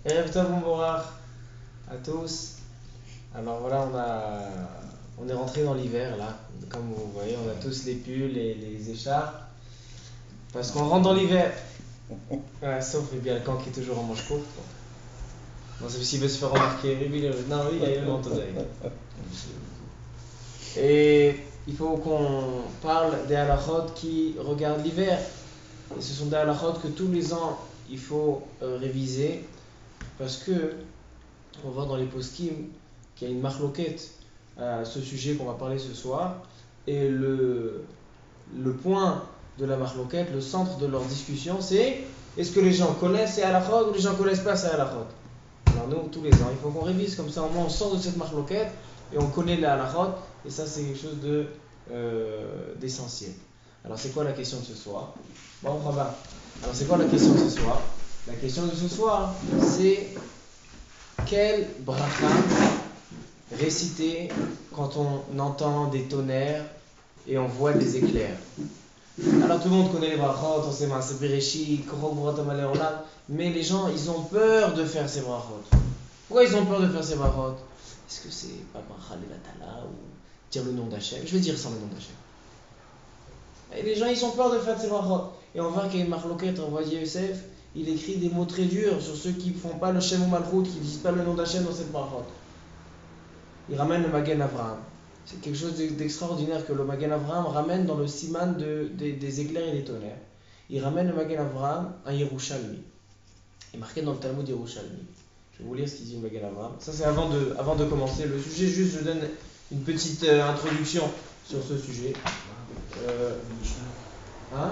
Erev Tov Mouborach à tous. Alors voilà, on est rentré dans l'hiver là. Comme vous voyez, on a tous les pulls et les écharpes. Parce qu'on rentre dans l'hiver. Ouais, sauf Bialcan qui est toujours en manche courte. Non, c'est s'il veut se faire remarquer. Non, oui, il y a eu le manteau d'ailleurs. Et il faut qu'on parle des halachot qui regardent l'hiver. Et ce sont des halachot que tous les ans il faut réviser. Parce que on voit dans les poskim qu'il y a une marloquette à ce sujet qu'on va parler ce soir. Et le point de la marloquette, le centre de leur discussion, c'est est-ce que les gens connaissent ces halachot ou les gens ne connaissent pas ces halachot. Alors nous, tous les ans, il faut qu'on révise, comme ça au moins on sort de cette marloquette et on connaît les halachot. Et ça, c'est quelque chose d'essentiel. Alors c'est quoi la question de ce soir? Bon, Rabat. Alors c'est quoi la question de ce soir? La question de ce soir, c'est quel bracha réciter quand on entend des tonnerres et on voit des éclairs? Alors tout le monde connaît les brachot, on sait c'est Bereshit, Korok Borot Amalei Olam, mais les gens ils ont peur de faire ces brachot. Pourquoi ils ont peur de faire ces brachot? Est-ce que c'est pas bracha levatala ou dire le nom d'Hachem? Je vais dire sans le nom d'Hachem. Et les gens ils ont peur de faire ces brachot. Et on voit qu'il y a une marloquette, on voit Yosef, il écrit des mots très durs sur ceux qui ne font pas le Shem ou Malchut, qui ne disent pas le nom d'Hachem dans cette brachot. Il ramène le Magen Avraham. C'est quelque chose d'extraordinaire que le Magen Avraham ramène dans le siman des éclairs et des tonnerres. Il ramène le Magen Avraham à Yerushalmi. Il est marqué dans le Talmud Yerushalmi. Je vais vous lire ce qu'il dit le Magen Avraham. Ça c'est avant de commencer le sujet. Juste je donne une petite introduction sur ce sujet. Hein?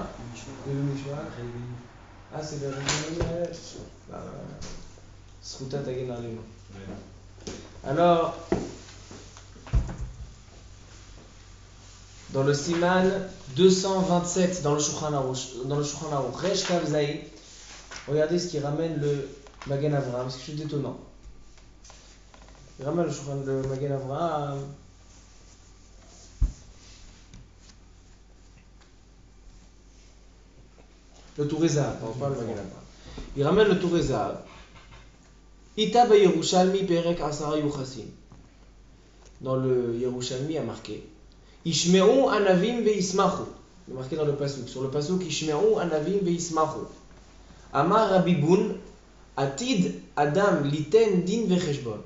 Le Mishnah. Ah c'est le Sruta Tagen Alema. Alors, dans le Siman 227, dans le Shulchan Aruch, Resh Kav Zayin, regardez ce qui ramène le Magen Avraham, c'est quelque chose d'étonnant. Il ramène le Magen Avraham. Le Touréza, on parle le Magen Avraham. Il ramène le Touréza. Ita ba Yerushalmi perek asara yuchasim. Dans le Yerushalmi, il y a marqué Ishme'u anavim ve'ismachu. Il est marqué dans le pasuk. Sur le pasuk, Ishme'u anavim ve'ismachu. Amar Rabbi Bun, Atid Adam liten din vecheshbon.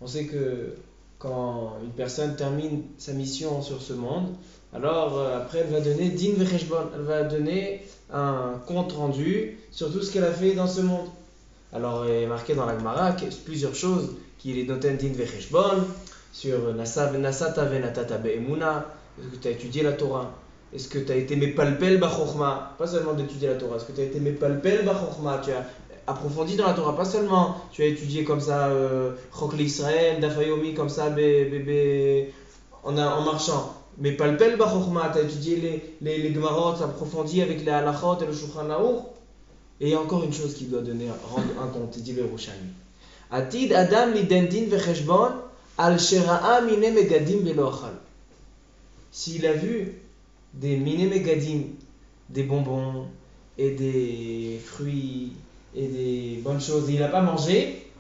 On sait que quand une personne termine sa mission sur ce monde, alors après elle va donner din vecheshbon. Elle va donner un compte rendu sur tout ce qu'elle a fait dans ce monde. Alors il est marqué dans la Gemara plusieurs choses qu'il est noté din vecheshbon. Sur Nasata venatata be'emuna, est-ce que tu as étudié la Torah? Est-ce que tu as été mepalpel b'chokhma? Pas seulement d'étudier la Torah, est-ce que tu as été mepalpel b'chokhma? Tu as approfondi dans la Torah, pas seulement tu as étudié comme ça Chok l'Israël, Dafayomi comme ça en marchant. Mepalpel b'chokhma, tu as étudié les Gemarot, approfondi avec les halachot et le Shulchan Aruch. Et il y a encore une chose qui doit rendre un compte, il dit le Yerushalmi. Atid Adam lidendin vecheshbon. Al-Shera'a mine megadim velo achal. S'il a vu des mine megadim, des bonbons et des fruits et des bonnes choses, et il n'a pas mangé,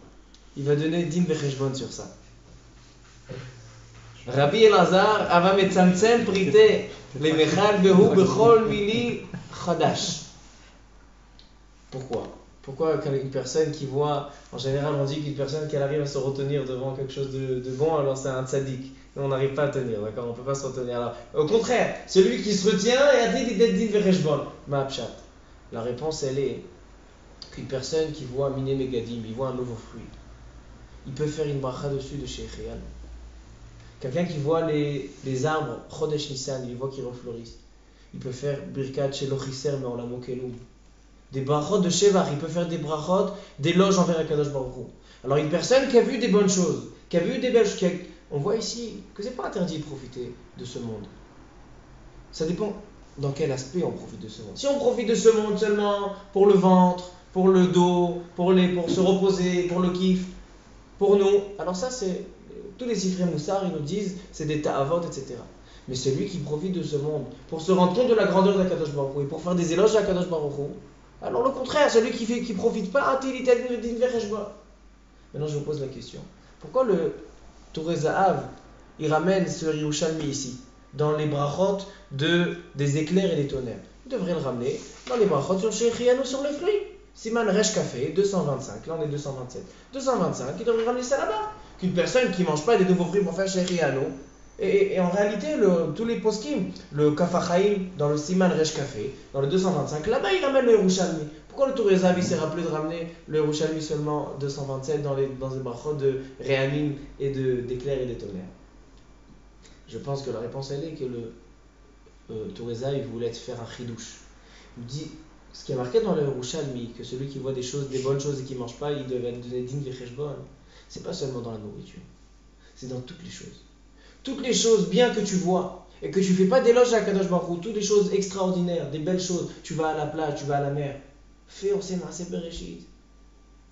il va donner din vecheshbon sur ça. Rabbi Elazar ava metzamtzem prite lemechal behu bechol mili chadash. Pourquoi une personne qui voit, en général on dit qu'une personne qui arrive à se retenir devant quelque chose de bon, alors c'est un tzaddik. Mais on n'arrive pas à tenir, d'accord? On ne peut pas se retenir. Alors, au contraire, celui qui se retient, et a dit din vecheshbon. Ma'apshat. La réponse elle est qu'une personne qui voit miné megadim, il voit un nouveau fruit, il peut faire une bracha dessus de chez Echeyal. Quelqu'un qui voit les arbres, Chodesh Nissan, il voit qu'ils refleurissent. Il peut faire birkat shelochiser me'olamo kenu. Des brachot de Shevach, il peut faire des brachot, d'éloges envers Akadosh Baruch Hu. Alors une personne qui a vu des bonnes choses, qui a vu des belles choses, on voit ici que c'est pas interdit de profiter de ce monde. Ça dépend dans quel aspect on profite de ce monde. Si on profite de ce monde seulement pour le ventre, pour le dos, pour se reposer, pour le kiff, pour nous, alors ça c'est, tous les sifrei moussar ils nous disent, c'est des ta'avot, etc. Mais celui qui profite de ce monde pour se rendre compte de la grandeur d'Akadosh Baruch Hu et pour faire des éloges à Akadosh Baruch Hu, Alors le contraire, celui qui profite pas, maintenant je vous pose la question. Pourquoi le Touré Zahav, il ramène ce Yerushalmi ici, dans les brachot des éclairs et des tonnerres? Il devrait le ramener dans les brachot sur Shechianu, sur les fruits. Siman Resh Café, 225, là on est 227. 225, il devrait ramener ça là-bas. Qu'une personne qui ne mange pas des nouveaux fruits pour faire Shechianu, et en réalité, tous les poskim, le Kafachaim dans le Siman Resh Café, dans le 225, là-bas il ramène le Yerushalmi. Pourquoi le Touré Zahav s'est rappelé de ramener le Yerushalmi seulement 227 dans les brachot de Réamim et d'éclairs et des tonnerres? Je pense que la réponse elle est que le Touré Zahav voulait faire un chidouche. Il dit, ce qui est marqué dans le Yerushalmi, que celui qui voit des bonnes choses et qui ne mange pas, il devait donner din vecheshbon. C'est pas seulement dans la nourriture, c'est dans toutes les choses. Toutes les choses bien que tu vois et que tu ne fais pas d'éloge à Kadosh Baruch Hu, toutes les choses extraordinaires, des belles choses, tu vas à la plage, tu vas à la mer, fais Osema Bereshit.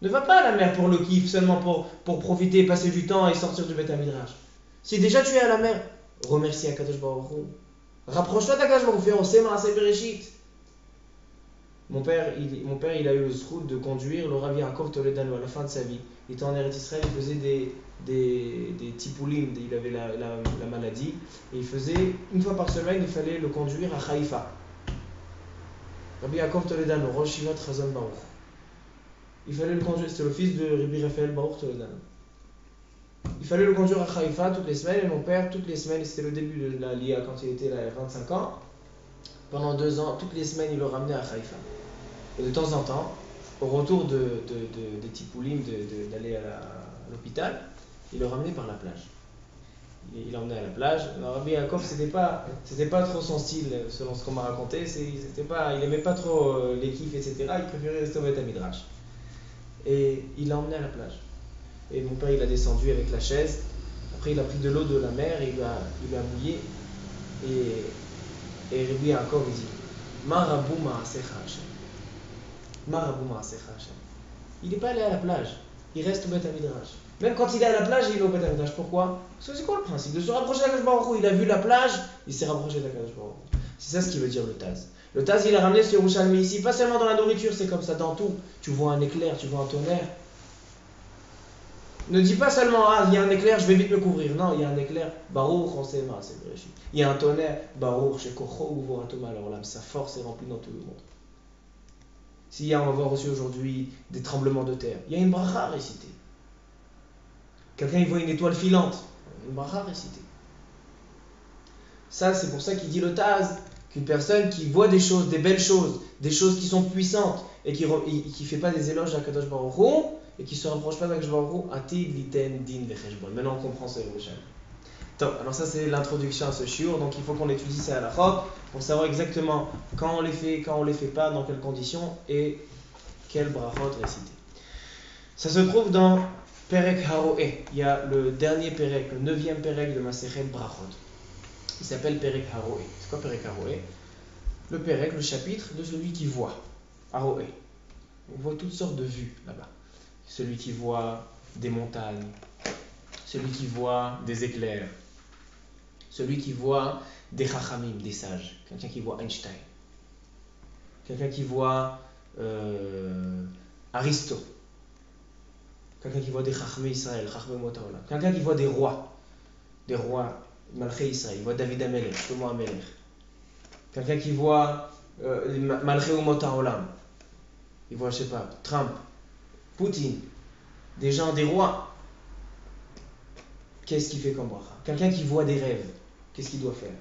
Ne va pas à la mer pour le kiff, seulement pour profiter, passer du temps et sortir du Beth Midrash. Si déjà tu es à la mer, remercie Akadosh Baruch Hu. Rapproche-toi d'Akadosh Baruch Hu, fais Osema Bereshit. Mon père, il a eu le zrout de conduire le Rav Yaakov Toledano à la fin de sa vie. Il était en Eretz Israël, il faisait des tipoulim, il avait la maladie. Et il faisait, une fois par semaine, il fallait le conduire à Haïfa. Rabbi Yaakov Toledano, Rosh Yeshivat Chazon Baruch. Il fallait le conduire, c'était le fils de Rabbi Raphaël Baruch Toledano. Il fallait le conduire à Haïfa toutes les semaines, et mon père, toutes les semaines, c'était le début de la LIA quand il était là, à 25 ans. Pendant 2 ans, toutes les semaines, il le ramenait à Haïfa. Et de temps en temps, au retour des tipoulim, d'aller à l'hôpital, il le ramenait par la plage. Il l'emmenait à la plage. Alors, Rabbi Yaakov, c'était pas trop son style, selon ce qu'on m'a raconté. Il n'aimait pas trop les kiffs, etc. Il préférait rester au Beth Midrash. Et il l'a emmené à la plage. Et mon père, il a descendu avec la chaise. Après, il a pris de l'eau de la mer et il l'a mouillé. Et Rabbi Yaakov dit, Ma rabou ma'asecha Hashem. Il n'est pas allé à la plage, il reste au Beth Midrash. Même quand il est à la plage, il est au Beth Midrash. Pourquoi? Parce que c'est quoi le principe? De se rapprocher d'Akadosh Baruch Hu. Il a vu la plage, il s'est rapproché d'Akadosh Baruch Hu. C'est ça ce qui veut dire le Taz. Le Taz, il a ramené ce Yerushalmi ici, pas seulement dans la nourriture, c'est comme ça dans tout. Tu vois un éclair, tu vois un tonnerre. Ne dis pas seulement, il y a un éclair, je vais vite me couvrir. Non, il y a un éclair, Baruch, on sait, c'est Bereshit. Il y a un tonnerre, Baruch, Shekocho, Uvoratom, alors là, sa force est remplie dans tout le monde. On va voir aussi aujourd'hui des tremblements de terre, il y a une bracha récitée. Quelqu'un il voit une étoile filante, une bracha récitée. Ça, c'est pour ça qu'il dit le Taz, qu'une personne qui voit des choses, des belles choses, des choses qui sont puissantes, et qui ne fait pas des éloges à Kadosh Baruch Hu, et qui ne se rapproche pas d'Akadosh Baruch Hu, atid liten din vecheshbon. Maintenant on comprend ce Yerushalmi. Alors ça c'est l'introduction à ce shiur, donc il faut qu'on étudie ces halachot pour savoir exactement quand on les fait pas, dans quelles conditions et quel brachot réciter. Ça se trouve dans Perek Haroé. Il y a le dernier Perek, le 9e Perek de Masechet Brachot. Il s'appelle Perek Haroé. C'est quoi Perek Haroé? Le Perek, le chapitre de celui qui voit. Haroé. On voit toutes sortes de vues là-bas. Celui qui voit des montagnes, celui qui voit des éclairs, celui qui voit des chachamim, des sages, quelqu'un qui voit Einstein, quelqu'un qui voit Aristo, quelqu'un qui voit des chachamim Israël, chachamim Motaola, quelqu'un qui voit des rois, Malchei Israël, il voit David Amelech, Shlomo Amelech, quelqu'un qui voit Malchei Motaolam, il voit, je sais pas, Trump, Poutine, des gens, des rois. Qu'est-ce qu'il fait comme bracha? Quelqu'un qui voit des rêves, qu'est-ce qu'il doit faire?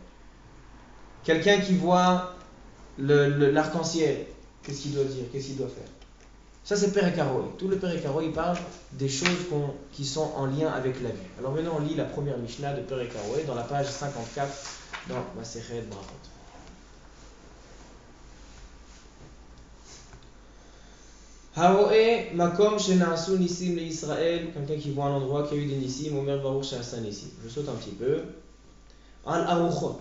Quelqu'un qui voit l'arc-en-ciel, qu'est-ce qu'il doit dire? Qu'est-ce qu'il doit faire? Ça c'est Perek Haroé. Tout le Perek Haroé, il parle des choses qui sont en lien avec la vue. Alors maintenant on lit la première Mishnah de Perek Haroé dans la page 54 dans Masechet Brachot. Haroé makom shenasu nisim le Israël. Quelqu'un qui voit un endroit qui a eu des nisim, omer baruch she'asa nisim. Je saute un petit peu. Al aruchot,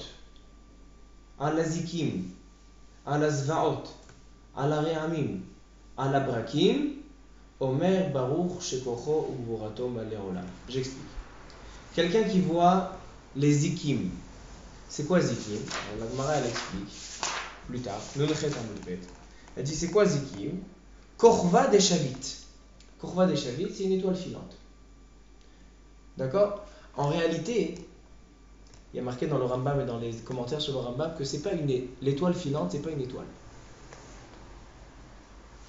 al azikim, al azvaot, al areamim, al abrakim, omer baruch shekocho ugvorato malé olam. J'explique. Quelqu'un qui voit les zikim. C'est quoi zikim? La Gemara elle explique plus tard. Nous le chet amudbet. Elle dit c'est quoi Zikim? Korva des Chavit. Korva des Chavit, c'est une étoile filante. D'accord? En réalité, il y a marqué dans le Rambam et dans les commentaires sur le Rambam que c'est pas l'étoile filante, c'est pas une étoile.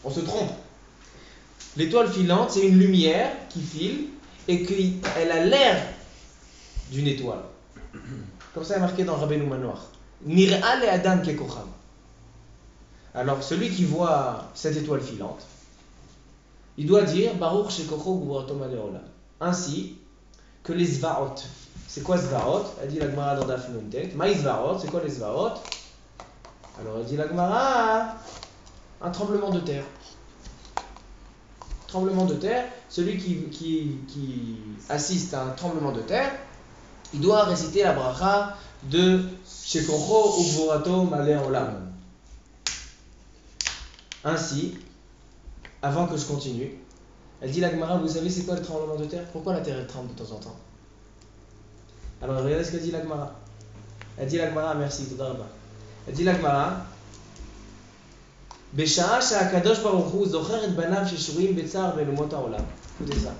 On se trompe. L'étoile filante, c'est une lumière qui file et qu'elle a l'air d'une étoile. Comme ça, il est marqué dans Rabbeinu Manoach. Nir'a le Adam kekocham. Alors, celui qui voit cette étoile filante, il doit dire Baruch shekocho gvurato malei olam. Ainsi que les Zvaot. C'est quoi Zvaot? Elle dit la Gemara dans Daf Nun Tet. Maï Zvaot, c'est quoi les Zvaot? Alors, elle dit la Gemara un tremblement de terre. Tremblement de terre, celui qui assiste à un tremblement de terre, il doit réciter la bracha de Shekocho Ugvurato Malei Olam. Ainsi, avant que je continue, elle dit la Gemara, vous savez c'est quoi le tremblement de terre? Pourquoi la terre elle tremble de temps en temps? Alors regardez ce qu'elle dit la Gemara. Elle dit la Gemara, merci, Toda Rabba. Elle dit la Gemara, Besha'a sha'akadosh baruch hu zocher et banav sheshurim betzar be'lumot ha'olam. Écoutez ça.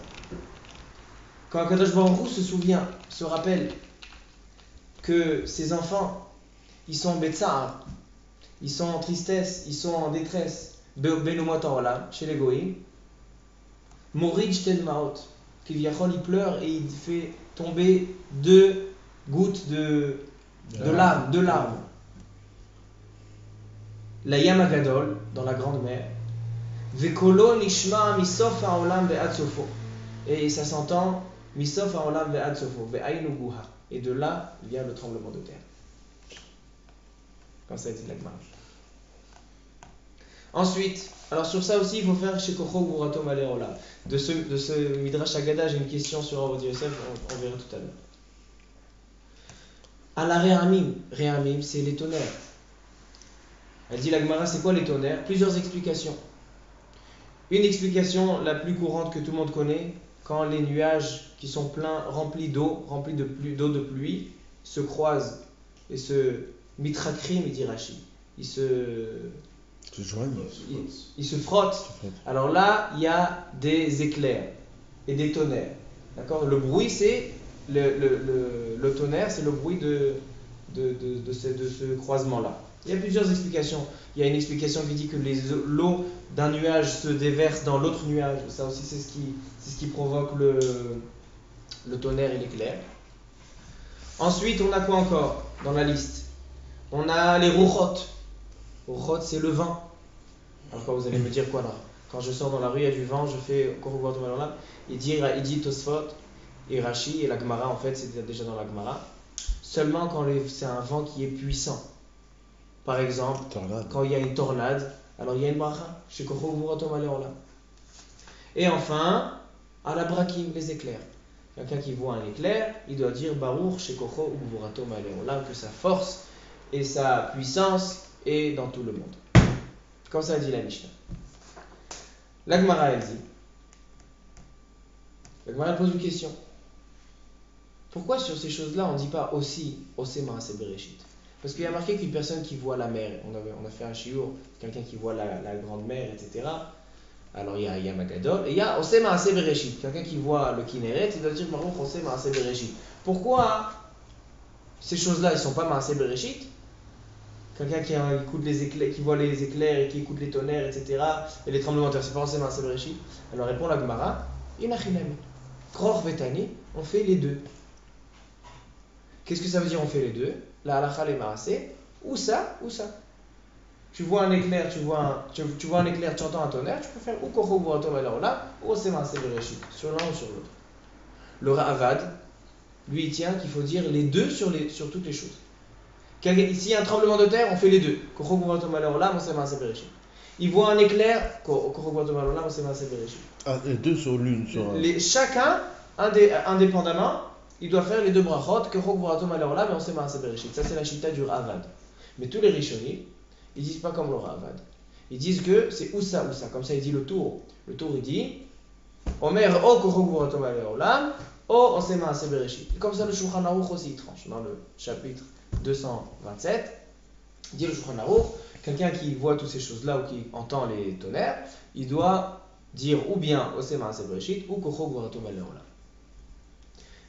Quand Akadosh Baruch Hu se souvient, se rappelle que ses enfants, ils sont betzar, ils sont en tristesse, ils sont en détresse, be'lumot ha'olam, chez les goïms, morid shtel ma'ot, Kivyachol il pleure et il fait tomber 2 gouttes de larmes. La Yamagadol, dans la grande mer. Vekolo nishma misof ha'olam ve'ad sofo. Et ça s'entend misof ha'olam ve'ad sofo. Ve'aynu guha. Et de là vient le tremblement de terre. Comme ça dit la Gemara. Ensuite, alors sur ça aussi, il faut faire Shekocho Gvurato Malei Olam. De ce Midrash Haggadah, j'ai une question sur Avodah Yosef, on verra tout à l'heure. À la Réhamim, c'est les tonnerres. Elle dit la Gemara, c'est quoi les tonnerres? Plusieurs explications. Une explication la plus courante que tout le monde connaît, quand les nuages qui sont pleins, remplis d'eau de pluie, se croisent et se mitrakrim, dit Rashi. Ils se frottent. Alors là, il y a des éclairs et des tonnerres. D'accord? Le bruit, c'est le tonnerre, c'est le bruit de ce croisement-là. Il y a plusieurs explications. Il y a une explication qui dit que l'eau d'un nuage se déverse dans l'autre nuage. Ça aussi, c'est ce qui provoque le tonnerre et l'éclair. Ensuite, on a quoi encore dans la liste? On a les rouchot. Rouchot, c'est le vent. Alors quand vous allez me dire quoi là? Quand je sors dans la rue, il y a du vent, je fais Korovat Malala. Il dit Tosfot et Rashi et la Gemara, en fait, c'est déjà dans la Gemara. Seulement quand c'est un vent qui est puissant. Par exemple, quand il y a une tornade, alors il y a une bracha. Et enfin, à la brakim, les éclairs. Quelqu'un qui voit un éclair, il doit dire Baruch Shekocho Ugvurato Malei Olam, que sa force et sa puissance est dans tout le monde. Comme ça dit la Mishnah. La Gemara, elle dit. La Gemara pose une question. Pourquoi sur ces choses-là, on ne dit pas aussi Osema Aseh Bereshit? Parce qu'il y a marqué qu'une personne qui voit la mer, on a fait un shiur, quelqu'un qui voit la grande mer, etc. Alors il y a Yamagadol, et il y a Osema Aseh Bereshit, quelqu'un qui voit le Kinneret, il doit dire Baruch Osema Aseh Bereshit. Pourquoi ces choses-là, ils ne sont pas Maaseh Bereshit? Quelqu'un qui écoute les éclairs, qui voit les éclairs et qui écoute les tonnerres, etc. et les tremblements de terre, c'est pas Osema Aseh Bereshit? Alors répond la Gemara, Inachinami. Kror Vetani, on fait les deux. Qu'est-ce que ça veut dire on fait les deux? La halakha les maaseh, ou ça, ou ça. Tu vois un éclair, tu entends un tonnerre, tu peux faire ou Korcho Gvurato Malei Olam, ou Osema Aseh Bereshit, sur l'un ou sur l'autre. Le Ra'avad, lui, il tient qu'il faut dire les deux sur toutes les choses. S'il y a un tremblement de terre, on fait les deux. Korcho Gvurato Malei Olam, Osema Aseh Bereshit. Il voit un éclair, Korcho Gvurato Malei Olam, Osema Aseh Bereshit. Ah, les deux sur l'une. Chacun, indépendamment, il doit faire les deux brachot, Korcho Gvurato Malei Olam et Osema Aseh Bereshit. Ça, c'est la chita du Ra'avad. Mais tous les Rishonim, ils disent pas comme le Ra'avad. Ils disent que c'est ou ça. Comme ça, il dit le tour. Le tour, il dit Omer o Korcho Gvurato Malei Olam, o Osema Aseh Bereshit. Et comme ça, le Shulchan Aruch aussi, il tranche. Dans le chapitre 227, il dit le Shulchan Aruch quelqu'un qui voit toutes ces choses-là ou qui entend les tonnerres, il doit dire ou bien Ose Maaseh Bereshit ou Kocho Gvurato Malé Olam.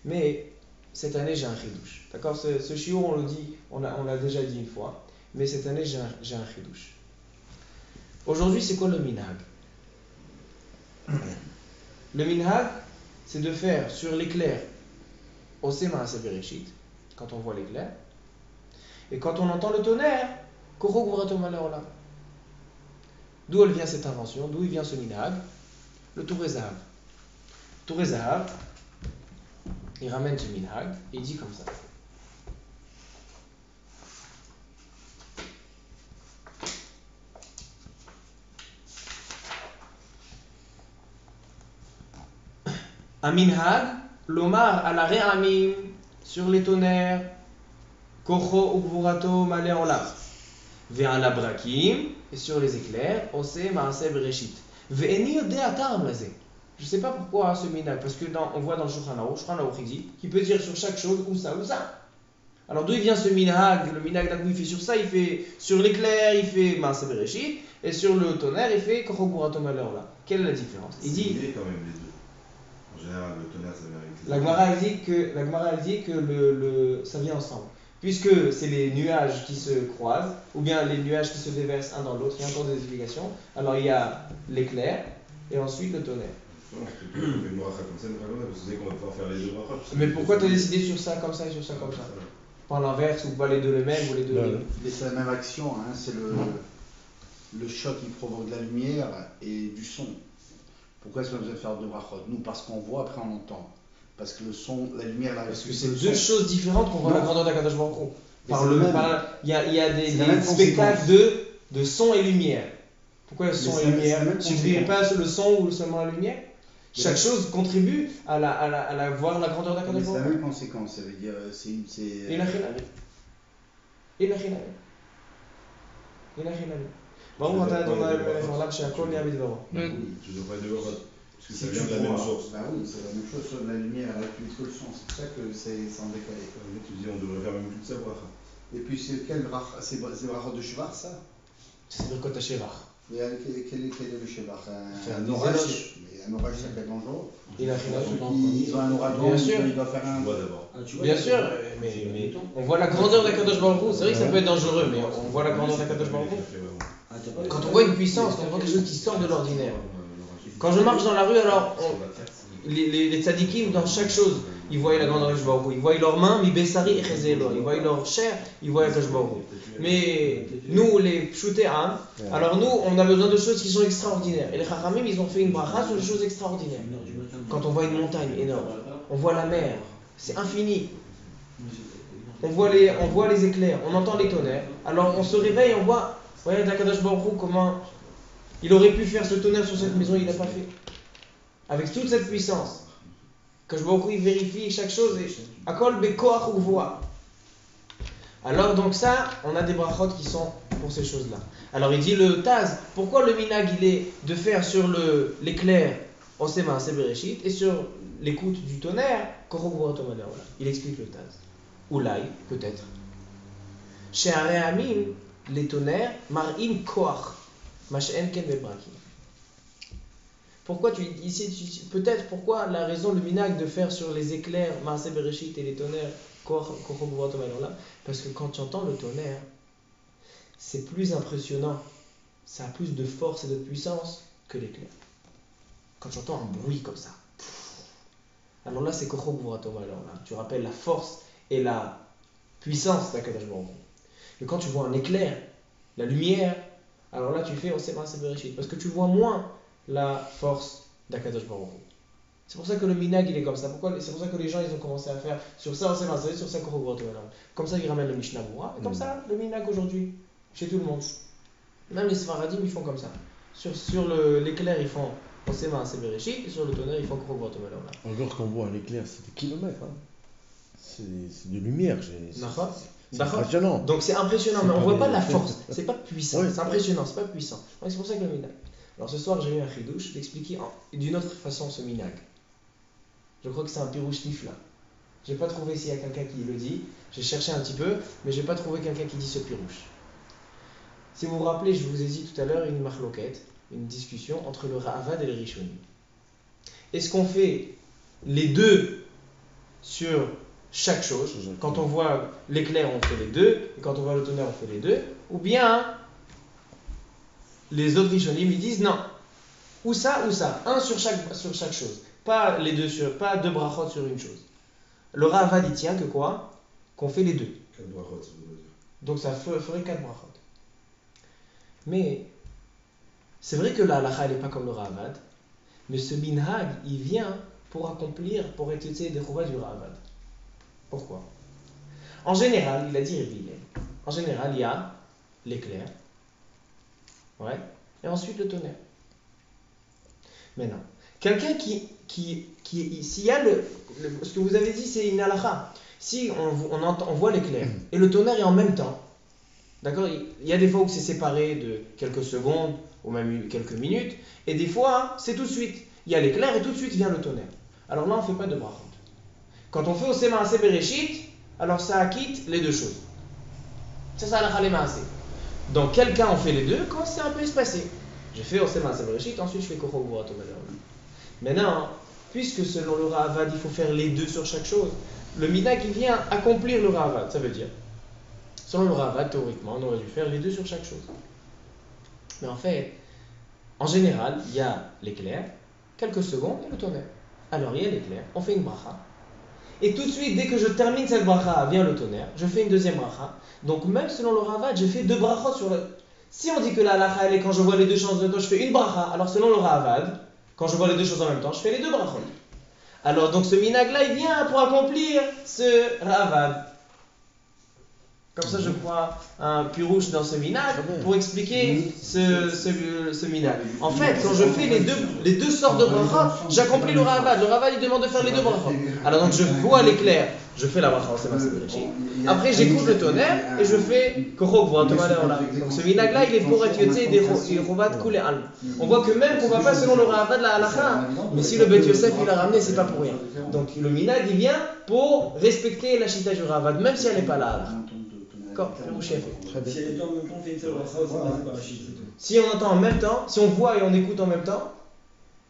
Mais cette année j'ai un chidouche. D'accord, ce shiur on le dit, on l'a déjà dit une fois, mais cette année j'ai un chidouche. Aujourd'hui c'est quoi le minhag? Le minhag c'est de faire sur l'éclair Ose Maaseh Bereshit, quand on voit l'éclair, et quand on entend le tonnerre, Kocho Gvurato Malé Olam. D'où elle vient cette invention? D'où il vient ce minhag? Le Touré Zahav. Touré Zahav, il ramène ce minhag et il dit comme ça. Un minhag, l'omar à la réamim sur les tonnerres, Kocho Ugvurato Malé Olam. Vers la brakim et sur les éclairs, Ose Maaseh Bereshit. Ve'eni yodea ta'am lazeh. Je ne sais pas pourquoi ce minhag, parce que on voit dans le Shulchan Aruch il dit qu'il peut dire sur chaque chose ou ça ou ça. Alors d'où il vient ce minhag? Le minhag d'un coup il fait sur ça, il fait sur l'éclair, il fait Maaseh Bereshit, et sur le tonnerre il fait Kocho Ugvurato Malé Olam. Quelle est la différence? Il dit. C'est quand même les deux. En général, le tonnerre ça vient avec les La Gemara elle dit que ça vient ensemble. Puisque c'est les nuages qui se croisent, ou bien les nuages qui se déversent un dans l'autre, il y a encore des explications. Alors il y a l'éclair et ensuite le tonnerre. Non, parce que tu fais une bracha comme ça, une bracha comme ça, parce que tu sais qu'on va pouvoir faire les deux brachas. Mais pourquoi tu as décidé sur ça comme ça et sur ça comme ça? Pas l'inverse, ou pas les deux les mêmes, ou les deux les... C'est la même action, hein, c'est le choc qui provoque de la lumière et du son. Pourquoi est-ce qu'on a besoin de faire deux brachot? Nous, parce qu'on voit, après on entend. Parce que le son, la lumière, Parce que c'est deux choses différentes qu'on voit la grandeur d'Akadosh Baruch Hu. Il y a des spectacles de son et lumière. Pourquoi le son et lumière? Tu ne verrais pas le son ou seulement la lumière? Chaque chose contribue à voir la grandeur d'Akadosh Baruch Hu. C'est la même conséquence, ça veut dire c'est... Et la chinami. Et la chinami. Et la chinami. ברוך אתה אדוני אלוהינו העולם שהכל נהיה בדברו. Tu ne dois pas devoir, parce que ça Si vient tu de la même vois, source. bah oui, c'est la même chose sur la lumière, là tu que le son, c'est pour ça que c'est en décalé. Tu dis on devrait faire même toute sa bracha. Et puis c'est quel bracha? C'est brachot de Shevar, ça? C'est-à-dire quand tu as Shevach. Mais quel est le Shevar? Un orage. Mais un orage s'appelle bonjour. Et la chinami. Ils ont un ouragan, Bien sûr. il doit faire un... Tu vois d'abord. Bien sûr, mais on voit la grandeur d'Akadosh Baruch Hu. C'est vrai que ça peut être dangereux, mais on voit la grandeur d'Akadosh Baruch Hu. Quand on voit une puissance, quand on voit quelque chose qui sort de l'ordinaire. Quand je marche dans la rue, alors les tzadikim, dans chaque chose, ils voient la grandeur d'Akadosh Baruch Hu. Ils voient leurs mains, mi besari et chezelo. Ils voient leur chair, ils voient Akadosh Baruch Hu. Mais nous, les pshuté am, alors nous, on a besoin de choses qui sont extraordinaires. Et les chachamim, ils ont fait une bracha sur des choses extraordinaires. Quand on voit une montagne énorme, on voit la mer, c'est infini. On voit les éclairs, on entend les tonnerres. Alors on se réveille, on voit, voyez Akadosh Baruch Hu, comment il aurait pu faire ce tonnerre sur cette maison, il n'a pas fait. Avec toute cette puissance. Akadosh Baruch Hu, il vérifie chaque chose et Akol bekoach ugvura. Alors donc ça, on a des brachot qui sont pour ces choses-là. Alors il dit le Taz, pourquoi le minhag il est de faire sur l'éclair Ose Maaseh Bereshit et sur l'écoute du tonnerre Kocho Gvurato Malé Olam? Il explique le Taz. Oulaï, peut-être. Chez Aréamim, les tonnerres, Mar'im Koach, Mash'en Ken Bebrakim. Pourquoi peut-être pourquoi la raison, le minhag de faire sur les éclairs Maaseh Bereshit et les tonnerres Kocho Gvurato Malé Olam? Parce que quand tu entends le tonnerre, c'est plus impressionnant, ça a plus de force et de puissance que l'éclair. Quand tu entends un bruit comme ça, alors là c'est Kocho Gvurato Malé Olam. Tu rappelles la force et la puissance d'Akadosh Baruch Hu. Et quand tu vois un éclair, la lumière, alors là tu fais Ose Maaseh Bereshit, parce que tu vois moins la force d'Akadosh Baruch Hu. C'est pour ça que le minhag il est comme ça. C'est pour ça que les gens ils ont commencé à faire sur ça Ose Maaseh Bereshit, sur ça Kocho Gvurato Malé Olam. Comme ça ils ramènent le Mishnah Berurah, et comme ça le minhag aujourd'hui, chez tout le monde. Même les Sfaradim ils font comme ça. Sur l'éclair ils font Ose Maaseh Bereshit, et sur le tonnerre ils font Kocho Gvurato Malé Olam. Encore qu'on voit un éclair, c'est des kilomètres. Hein. C'est de lumière. C'est impressionnant. Donc c'est impressionnant, mais on ne voit pas la force. C'est pas puissant. Ouais. C'est impressionnant, c'est pas puissant. Donc c'est pour ça que le minhag. Alors ce soir j'ai eu un chidouche d'expliquer d'une autre façon ce minhag. Je crois que c'est un pirouche nifla. J'ai pas trouvé s'il y a quelqu'un qui le dit. J'ai cherché un petit peu, mais j'ai pas trouvé quelqu'un qui dit ce pirouche. Si vous vous rappelez, je vous ai dit tout à l'heure une machloket, une discussion entre le Ra'avad et le Rishonim. Est-ce qu'on fait les deux sur chaque chose? Quand on voit l'éclair, on fait les deux, et quand on voit le tonnerre, on fait les deux. Ou bien, les autres Rishonim, ils disent non. Ou ça, un sur chaque chose. Pas deux brachot sur une chose. Le Ra'avad, il tient que quoi? Qu'on fait les deux. 4 brachot, ça veut dire. Donc ça ferait 4 brachot. Mais, c'est vrai que la halakha, elle n'est pas comme le Ra'avad, mais ce minhag, il vient pour être utilisé des chouva du Ra'avad. Pourquoi? En général, il a dit Rabbi Hillel, en général, il y a l'éclair, ouais, et ensuite le tonnerre. Maintenant, quelqu'un s'il y a ce que vous avez dit, c'est une halakha. Si on voit l'éclair et le tonnerre est en même temps, d'accord, il y a des fois où c'est séparé de quelques secondes ou même quelques minutes, et des fois, c'est tout de suite. Il y a l'éclair et tout de suite vient le tonnerre. Alors là, on ne fait pas de brachot. Quand on fait Oseh Maaseh Bereshit, alors ça acquitte les deux choses. C'est ça la Maaseh. Donc quelqu'un en fait les deux quand c'est un peu espacé. Je fais Oseh Maaseh Bereshit, ensuite je fais Kocho Gvura Tov Leolam. Maintenant, puisque selon le Ra'avad, il faut faire les deux sur chaque chose, le minhag qui vient accomplir le Ra'avad, ça veut dire, selon le Ra'avad, théoriquement, on aurait dû faire les deux sur chaque chose. Mais en fait, en général, il y a l'éclair, quelques secondes et le tonnerre. Alors il y a l'éclair, on fait une bracha. Et tout de suite, dès que je termine cette bracha, vient le tonnerre, je fais une deuxième bracha. Donc même selon le Ra'avad, j'ai fait deux brachot sur le... Si on dit que la halakha, elle est quand je vois les deux choses en même temps, je fais une bracha. Alors selon le Ra'avad, quand je vois les deux choses en même temps, je fais les deux brachot. Alors donc ce minhag-là, il vient pour accomplir ce Ra'avad. Comme ça, je crois un pirouche dans ce minhag pour expliquer ce minhag. En fait, quand je fais les deux sortes de bracha, j'accomplis le Ra'avad. Le Ra'avad, il demande de faire les deux bracha. Alors donc je vois l'éclair, je fais la bracha Oseh Maaseh Bereshit. Après, j'écoute le tonnerre et je fais Kocho Gvura Tov Leolam. Donc ce minhag-là, il est pour être yotzei des chouvat Kulei Alma. On voit que même qu'on ne va pas selon le Ra'avad la halakha, mais si le Beth Yosef il l'a ramené, c'est pas pour rien. Donc le minhag, il vient pour respecter la chita du Ra'avad, même si elle n'est pas là. Très bien. Si elle est en même temps, on fait une seule bracha Oseh Maaseh Bereshit, c'est tout. Si on entend en même temps, si on voit et on écoute en même temps,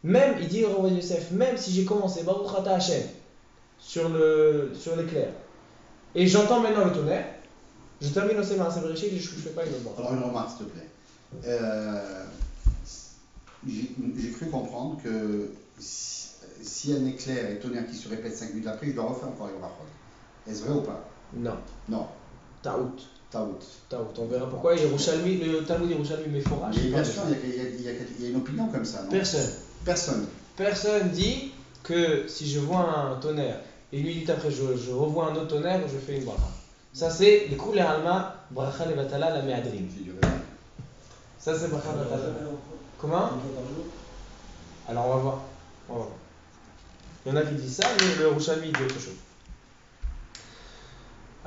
même, il dit au roi Yosef, même si j'ai commencé Baruch Ata Hashem sur l'éclair, et j'entends maintenant le tonnerre, je termine Oseh Maaseh Bereshit et je ne fais pas une autre bracha. Alors une remarque, s'il te plaît. J'ai cru comprendre que si un éclair et tonnerre qui se répètent 5 minutes après, je dois refaire encore une brachot. Est-ce vrai ou pas? Non. Non. Taout. On verra pourquoi. Le Talmud Yerushalmi Meforash. Mais bien sûr, il y a une opinion comme ça, non? Personne dit que si je vois un tonnerre et une minute après je revois un autre tonnerre, je fais une bracha. Ça c'est les Kulei Alma, bracha levatala la me'adrin. Ça c'est bracha levatala. Comment? Alors on va voir. Il y en a qui disent ça, mais le Yerushalmi dit autre chose.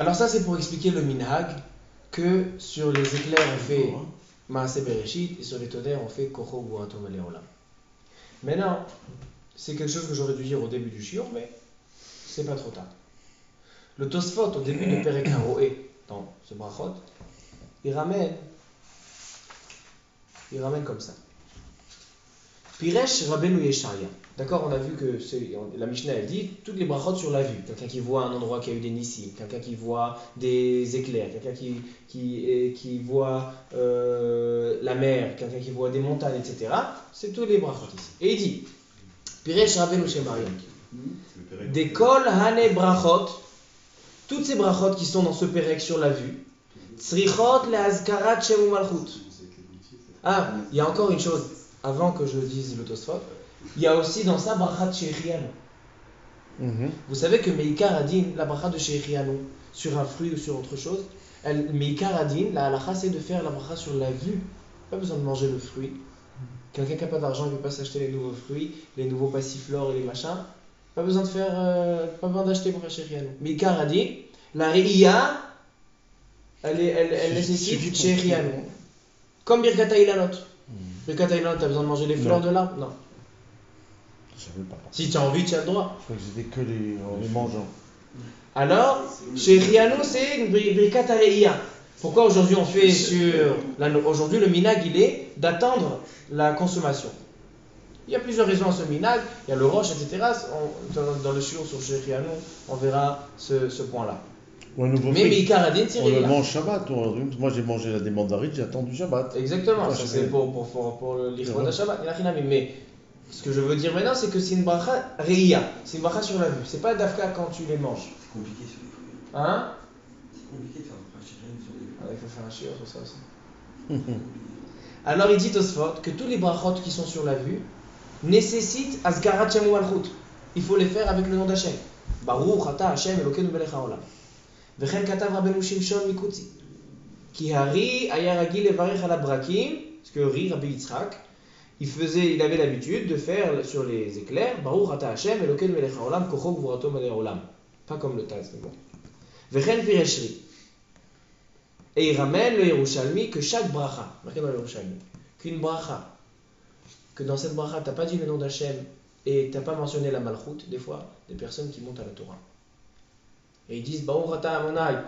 Alors ça c'est pour expliquer le minhag que sur les éclairs on fait Maaseh Bereshit et sur les tonnerres on fait Kocho Gvura Tov Leolam. Maintenant, c'est quelque chose que j'aurais dû dire au début du shiur, mais c'est pas trop tard. Le Tosfot au début de Perek Haroé, dans ce brachot, il ramène comme ça. Piresh Rabbeinu Yesharia. D'accord, on a vu que la Mishnah elle dit toutes les brachot sur la vue. Quelqu'un qui voit un endroit qui a eu des nissim, quelqu'un qui voit des éclairs, quelqu'un qui voit la mer, quelqu'un qui voit des montagnes, etc. C'est tous les brachot ici. Et il dit Piresh Rabbeinu Yesharia. Des kol hane brachot, toutes ces brachot qui sont dans ce perek sur la vue, tzrichot le'azkarat shem u'malchut. Ah, il y a encore une chose. Avant que je dise le Tosfot, il y a aussi dans ça brachat shechianu. Vous savez que Meikar Adin, la bracha de shechianu, sur un fruit ou sur autre chose, Meikar Adin, la halakha, c'est de faire la bracha sur la vue. Pas besoin de manger le fruit. Quelqu'un qui n'a pas d'argent, il ne peut pas s'acheter les nouveaux fruits, les nouveaux passiflores et les machins. Pas besoin d'acheter bracha shechianu. Meikar Adin, la Re'iyah, elle nécessite shechianu. Comme Birkat Ilanot. Birkat Ilanot, tu as besoin de manger les fleurs de l'arbre? Non. Je savais pas. Si tu as envie, tu as le droit. Je crois que c'était que les mangeants. Alors, chez Riano, c'est une Birkat Re'iyah. Pourquoi aujourd'hui on fait sur... Aujourd'hui le minag il est d'attendre la consommation. Il y a plusieurs raisons à ce minag, il y a le roche, etc. Dans le shiur sur Shechianu, on verra ce point-là. Ouais, Mais Meikar Adin, c'est on le rien. mange Shabbat. Moi j'ai mangé la démandarite, j'ai attendu Shabbat. Exactement, Ouais, ça je c'est sais. pour l'Ichvod Ouais. Shabbat. Mais ce que je veux dire maintenant, c'est que c'est une bracha reya, c'est une bracha sur la vue. C'est pas dafka quand tu les manges. C'est compliqué sur les fruits. Hein? C'est compliqué de faire un chirurgien sur les Ah, il faut faire un shiur sur ça aussi. Alors il dit Tosfot que tous les brachot qui sont sur la vue nécessitent Asgarat Shem Malchut. Il faut les faire avec le nom d'Hachem. Baruch Ata Hashem Elokeinu melech haolam. V'chen katav Rabbeinu Shimshon Mikutzi. Ki hari aya ragil levarech ala brakim. Parce que Ri, Rabbi Yitzhak, il avait l'habitude de faire sur les éclairs Baruch Ata Hashem Elokeinu melech haolam kocho gvurato melech haolam. Pas comme le Taz, mais bon. V'chen pireshri. Et il ramène le Yerushalmi que chaque bracha, marqué dans le Yerushalmi, qu'une bracha, que dans cette bracha, tu n'as pas dit le nom d'Hachem et tu n'as pas mentionné la malchut, des fois, des personnes qui montent à la Torah. Et ils disent, Baruch ata Amonai,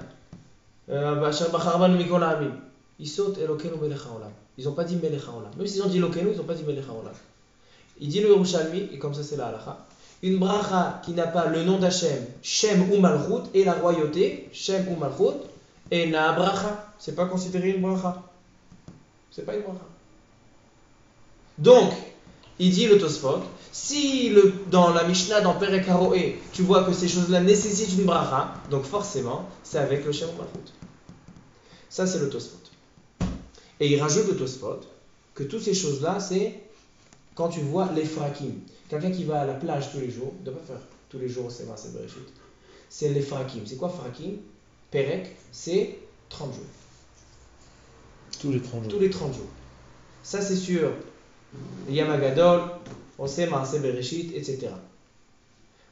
Asher bacharban mikol ha'amim, Isot Elokeinu melech haolam. Ils n'ont pas dit melech haolam. Même s'ils ont dit Elokeinu, ils n'ont pas dit melech haolam. Il dit le Yerushalmi, et comme ça c'est la halacha, une bracha qui n'a pas le nom d'Hachem, Shem ou malchut, et la royauté, Shem ou malchut, et na bracha, c'est pas considéré une bracha. C'est pas une bracha. Donc, il dit le Tosfot, si dans la Mishnah, dans Perek HaRoé, tu vois que ces choses-là nécessitent une bracha, donc forcément, c'est avec le Shem ou Malchut. Ça, c'est le Tosfot. Et il rajoute le Tosfot que toutes ces choses-là, c'est quand tu vois les frakim. Quelqu'un qui va à la plage tous les jours, ne doit pas faire tous les jours, c'est Bereshit. C'est les frakim. C'est quoi frakim? Perek, c'est 30 jours. Tous les 30 jours. Tous les 30 jours. Ça, c'est sûr. Yamagadol, on sait Maaseh Bereshit, etc.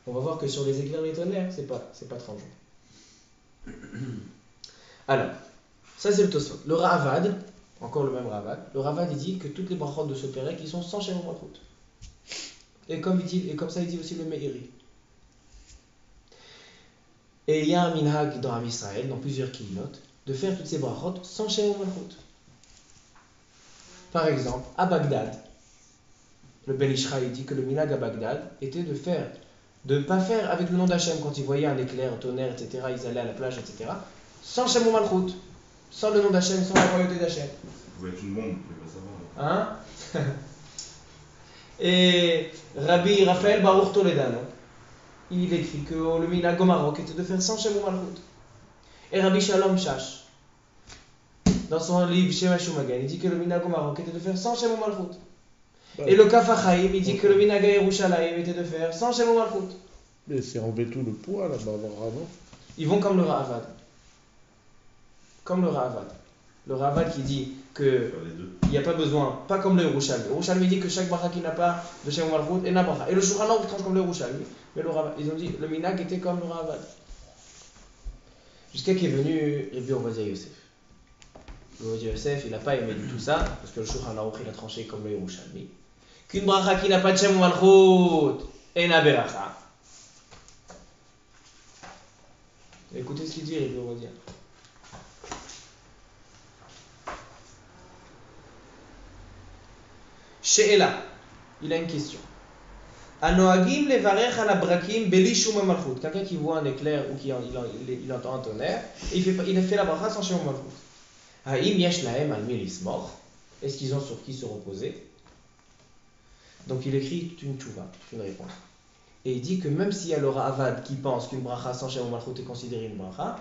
On va voir que sur les éclairs des tonnerres, c'est pas 30 jours. Alors, ça c'est le Tosfot. Le Ravad, encore le même Ravad, le Ravad il dit que toutes les brachot de ce Perek, ils sont sans Shem Malchut. Et comme ça il dit aussi le Meiri. Et il y a un minhag dans Am Israël, dans plusieurs kiliot, de faire toutes ces brachot sans Shem Malchut. Par exemple, à Bagdad, le Ben Ishra il dit que le minhag à Bagdad était de ne pas faire avec le nom d'Hachem quand ils voyaient un éclair, un tonnerre, etc. Ils allaient à la plage, etc. Sans Shem ou Malchut, sans le nom d'Hachem, sans la royauté d'Hachem. Ça pouvait être une bombe, tu vas savoir. Hein? Et Rabbi Raphaël Baruch Toledano, il écrit que le minhag au Maroc était de faire sans Shem ou Malchut. Et Rabbi Shalom Shash, dans son livre Shema Shumagan, il dit que le minhag au Maroc était de faire sans Shem ou Malchut. Et le Kaf HaChaim, il dit que le minhag à Yerushalayim était de faire sans Shem ou Malchut. Mais c'est enlever tout le poids là-bas avant. Ils vont comme le Ravad. Comme le Ravad. Le Ravad qui dit que Faire les deux. il n'y a pas besoin, pas comme le Yerushalmi. Le Yerushalmi dit que chaque bracha qui n'a pas de Shem ou Malchut est na bracha. Et le Shulchan Aruch tranche comme le Yerushalmi. Mais le Ravad, ils ont dit le minhag était comme le Ravad. Jusqu'à qu'est venu Rabbi Ovadia Yosef. Le Ovadia Yosef, il n'a pas aimé du tout ça, parce que le Shulchan Aruch il a tranché comme le Yerushalmi. Qu'une bracha qui n'a pas de Shem ou Malchut est na beracha. Écoutez ce qu'il dit, Rabbi Ovadia. She'ela, il a une question. Anoagim levarech ala brakim beli shum malchut. Quelqu'un qui voit un éclair ou il entend un tonnerre, et il a fait la bracha sans shum malchut. Haïm yesh lahem al mi lismor. Est-ce qu'ils ont sur qui se reposer? Donc il écrit toute une tchouva, une réponse. Et il dit que même s'il y a le Ravad qui pense qu'une bracha sans shum malchut est considérée une bracha,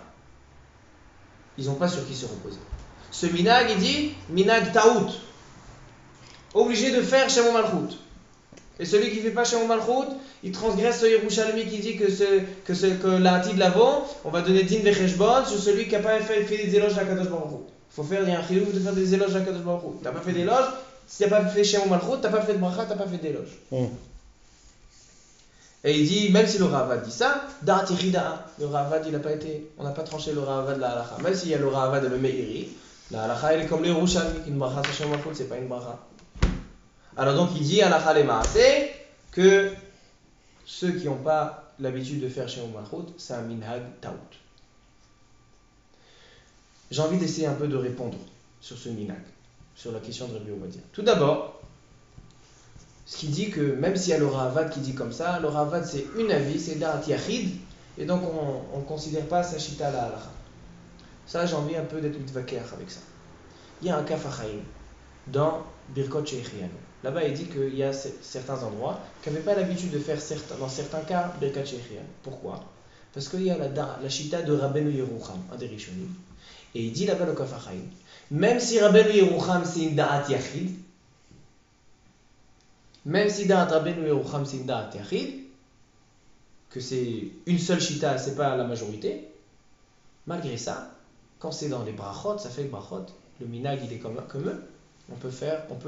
ils n'ont pas sur qui se reposer. Ce minag, il dit minag taout. Obligé de faire Shem ou Malchut. Et celui qui ne fait pas Shem ou Malchut, il transgresse ce Yerushalmi qui dit que l'Atid Lavo, on va donner din vecheshbon sur celui qui n'a pas fait des éloges à Kadosh Baruch Hu. Il y a un chilouf de faire des éloges à Kadosh Baruch Hu. Tu n'as pas fait d'éloges, si tu n'as pas fait Shem ou Malchut, tu n'as pas fait de bracha, tu n'as pas fait d'éloges. Et il dit, même si le Ravad dit ça, Da'at Yechida'a. Le Ravad, il n'a pas été, on n'a pas tranché le Ravad de la halacha. Même s'il y a le Ravad et le Meiri, la halacha elle est comme le Yerushalmi, qu'une bracha sans Shem ou Malchut, c'est pas une bracha. Alors donc il dit à la Khalema, c'est que ceux qui n'ont pas l'habitude de faire Shem ou Malchut, c'est un minhag taout. j'ai envie d'essayer un peu de répondre sur ce minhag, sur la question de Rabbi Ovadia. Tout d'abord, ce qui dit que même s'il y a le Ravad qui dit comme ça, le Ravad c'est une avis, c'est Da'at Yachid, et donc on ne considère pas sa chita la halacha. Ça, j'ai envie un peu d'être mitvaker avec ça. Il y a un Kaf HaChaim dans Birkot Shechianu. Là-bas, il dit qu'il y a certains endroits qui n'avaient pas l'habitude de faire dans certains cas Birkot Shechianu. Pourquoi? Parce qu'il y a la chita de Rabbeinu Yerucham, un des Rishonim, et il dit là-bas le Kaf HaChaim, même si Rabbeinu Yerucham c'est une Da'at Yachid, même si Da'at Rabbeinu Yerucham c'est une Da'at Yachid, que c'est une seule chita, c'est pas la majorité, malgré ça, quand c'est dans les brachot, ça fait le brachot, le minag il est comme eux, on peut